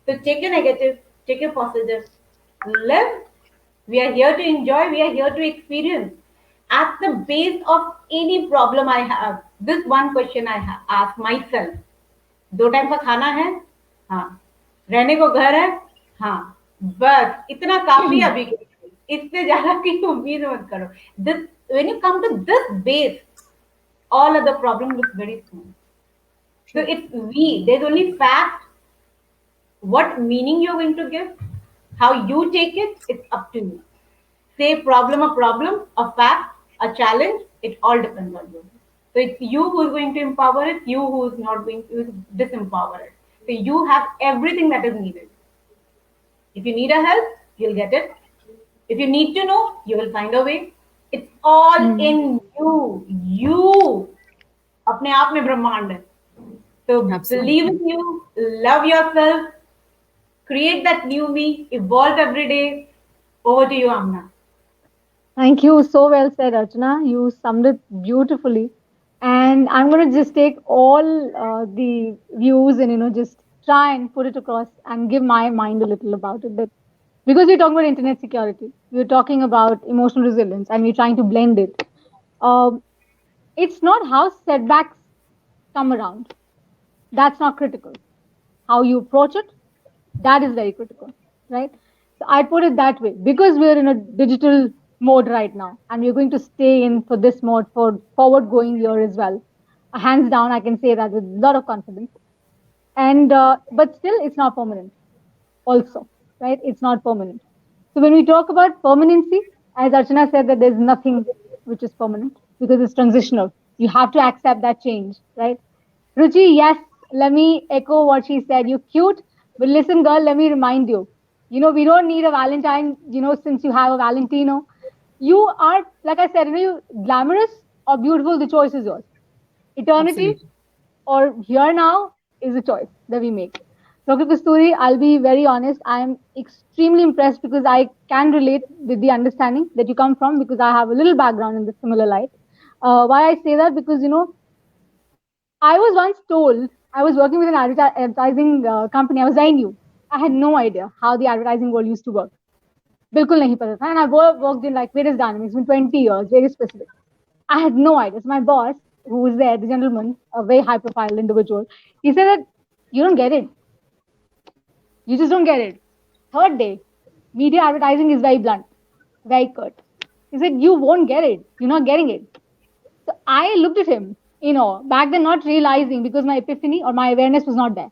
Speaker 1: So take your negative, take your positive, live. We are here to enjoy, we are here to experience. At the base of any problem I have, this one question I ask myself. 2 time का खाना है, हाँ. रहने को घर है, हाँ. बस इतना काफी अभी के लिए. इससे ज्यादा की उम्मीद मत करो. This, when you come to this base, all other problem looks very small. So it's we. There's only fact. What meaning you're going to give, how you take it, it's up to you. Say problem, a fact, a challenge, it all depends on you. So it's you who's going to empower it, you who's not going to disempower it. So you have everything that is needed. If you need a help, you'll get it. If you need to know, you will find a way. It's all in you. You. अपने आप में ब्रह्मांड है. So believe in you, love yourself, create that new me, evolve every day. Over to you, Amna.
Speaker 2: Thank you. So well said, Archana. You summed it beautifully. And I'm going to just take all the views and, just try and put it across and give my mind a little about it. That because we're talking about internet security, we're talking about emotional resilience, and we're trying to blend it. It's not how setbacks come around. That's not critical. How you approach it, that is very critical, right? So I put it that way, because we're in a digital mode right now, and we're going to stay in for this mode for forward going year as well. Hands down, I can say that with a lot of confidence. And but still, it's not permanent. Also, right? It's not permanent. So when we talk about permanency, as Archana said, that there's nothing which is permanent because it's transitional. You have to accept that change, right? Ruchi, yes, let me echo what she said. You're cute, but listen, girl, let me remind you. We don't need a Valentine, since you have a Valentino. You are, like I said, you glamorous or beautiful, the choice is yours. Eternity or here now is a choice that we make. Dr. Kasturi, I'll be very honest. I'm extremely impressed because I can relate with the understanding that you come from, because I have a little background in the similar light. Why I say that? Because, I was once told, I was working with an advertising company. I was very new. I had no idea how the advertising world used to work. Bilkul nahi pata tha. And I worked in like various dynamics in 20 years, very specific. I had no idea. So my boss, who was there, the gentleman, a very high profile individual, he said that you don't get it. You just don't get it. Third day, media advertising is very blunt, very curt. He said, you won't get it. You're not getting it. So I looked at him, back then not realizing because my epiphany or my awareness was not there.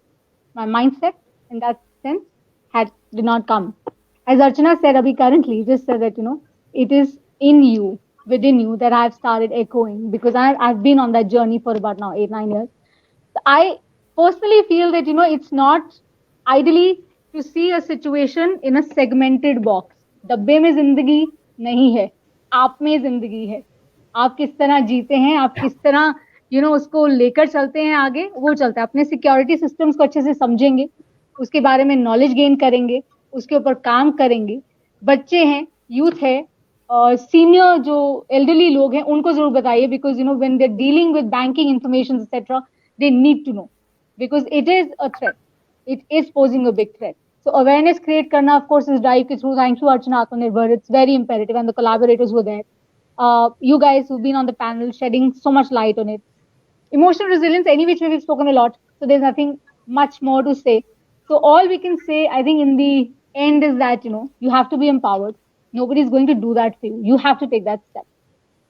Speaker 2: My mindset in that sense did not come. As Archana said, Abhi currently just said that, it is in you, within you that I've started echoing because I've been on that journey for about now 8-9 years. So I personally feel that, it's not ideally to see a situation in a segmented box. डब्बे में जिंदगी नहीं है, आप में जिंदगी है. आप किस तरह जीते हैं, आप किस तरह उसको लेकर चलते हैं आगे, वो चलता है. अपने सिक्योरिटी सिस्टम्स को अच्छे से समझेंगे, उसके बारे में नॉलेज गेन करेंगे, उसके ऊपर काम करेंगे. बच्चे हैं, यूथ है, सीनियर जो एल्डरली लोग हैं उनको जरूर बताइए because when they are dealing with banking information etcetera they need to know because it is a threat. It is posing a big threat. So awareness create karna, of course, is drive ke through. Thank you, Archana Atmanirbhar. It's very imperative, and the collaborators were there. You guys who've been on the panel shedding so much light on it. Emotional resilience, any which way we've spoken a lot. So there's nothing much more to say. So all we can say, I think, in the end is that you have to be empowered. Nobody's going to do that for you. You have to take that step,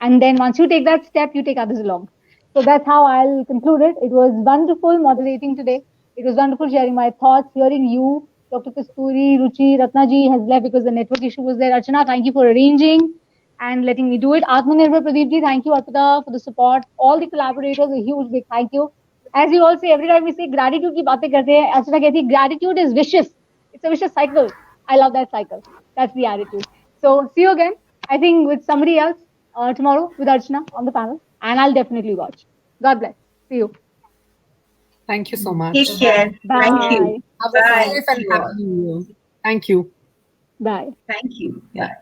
Speaker 2: and then once you take that step, you take others along. So that's how I'll conclude it. It was wonderful moderating today. It was wonderful sharing my thoughts, hearing you. Dr. Kasturi, Ruchi, Ratna ji has left because the network issue was there. Archana, thank you for arranging and letting me do it. Atmanirbhar Pradeep ji, thank you, Arpita, for the support. All the collaborators, a huge big thank you. As you all say, every time we say gratitude ki baatein karte hain, Archana kehti hai, gratitude is vicious. It's a vicious cycle. I love that cycle. That's the attitude. So see you again, I think, with somebody else tomorrow with Archana on the panel. And I'll definitely watch. God bless. See you.
Speaker 4: Thank you so much.
Speaker 3: Take care.
Speaker 2: Bye.
Speaker 3: Thank you.
Speaker 4: Have a
Speaker 3: Bye.
Speaker 4: safe and happy New Year. Thank you.
Speaker 2: Bye.
Speaker 3: Thank you. Bye.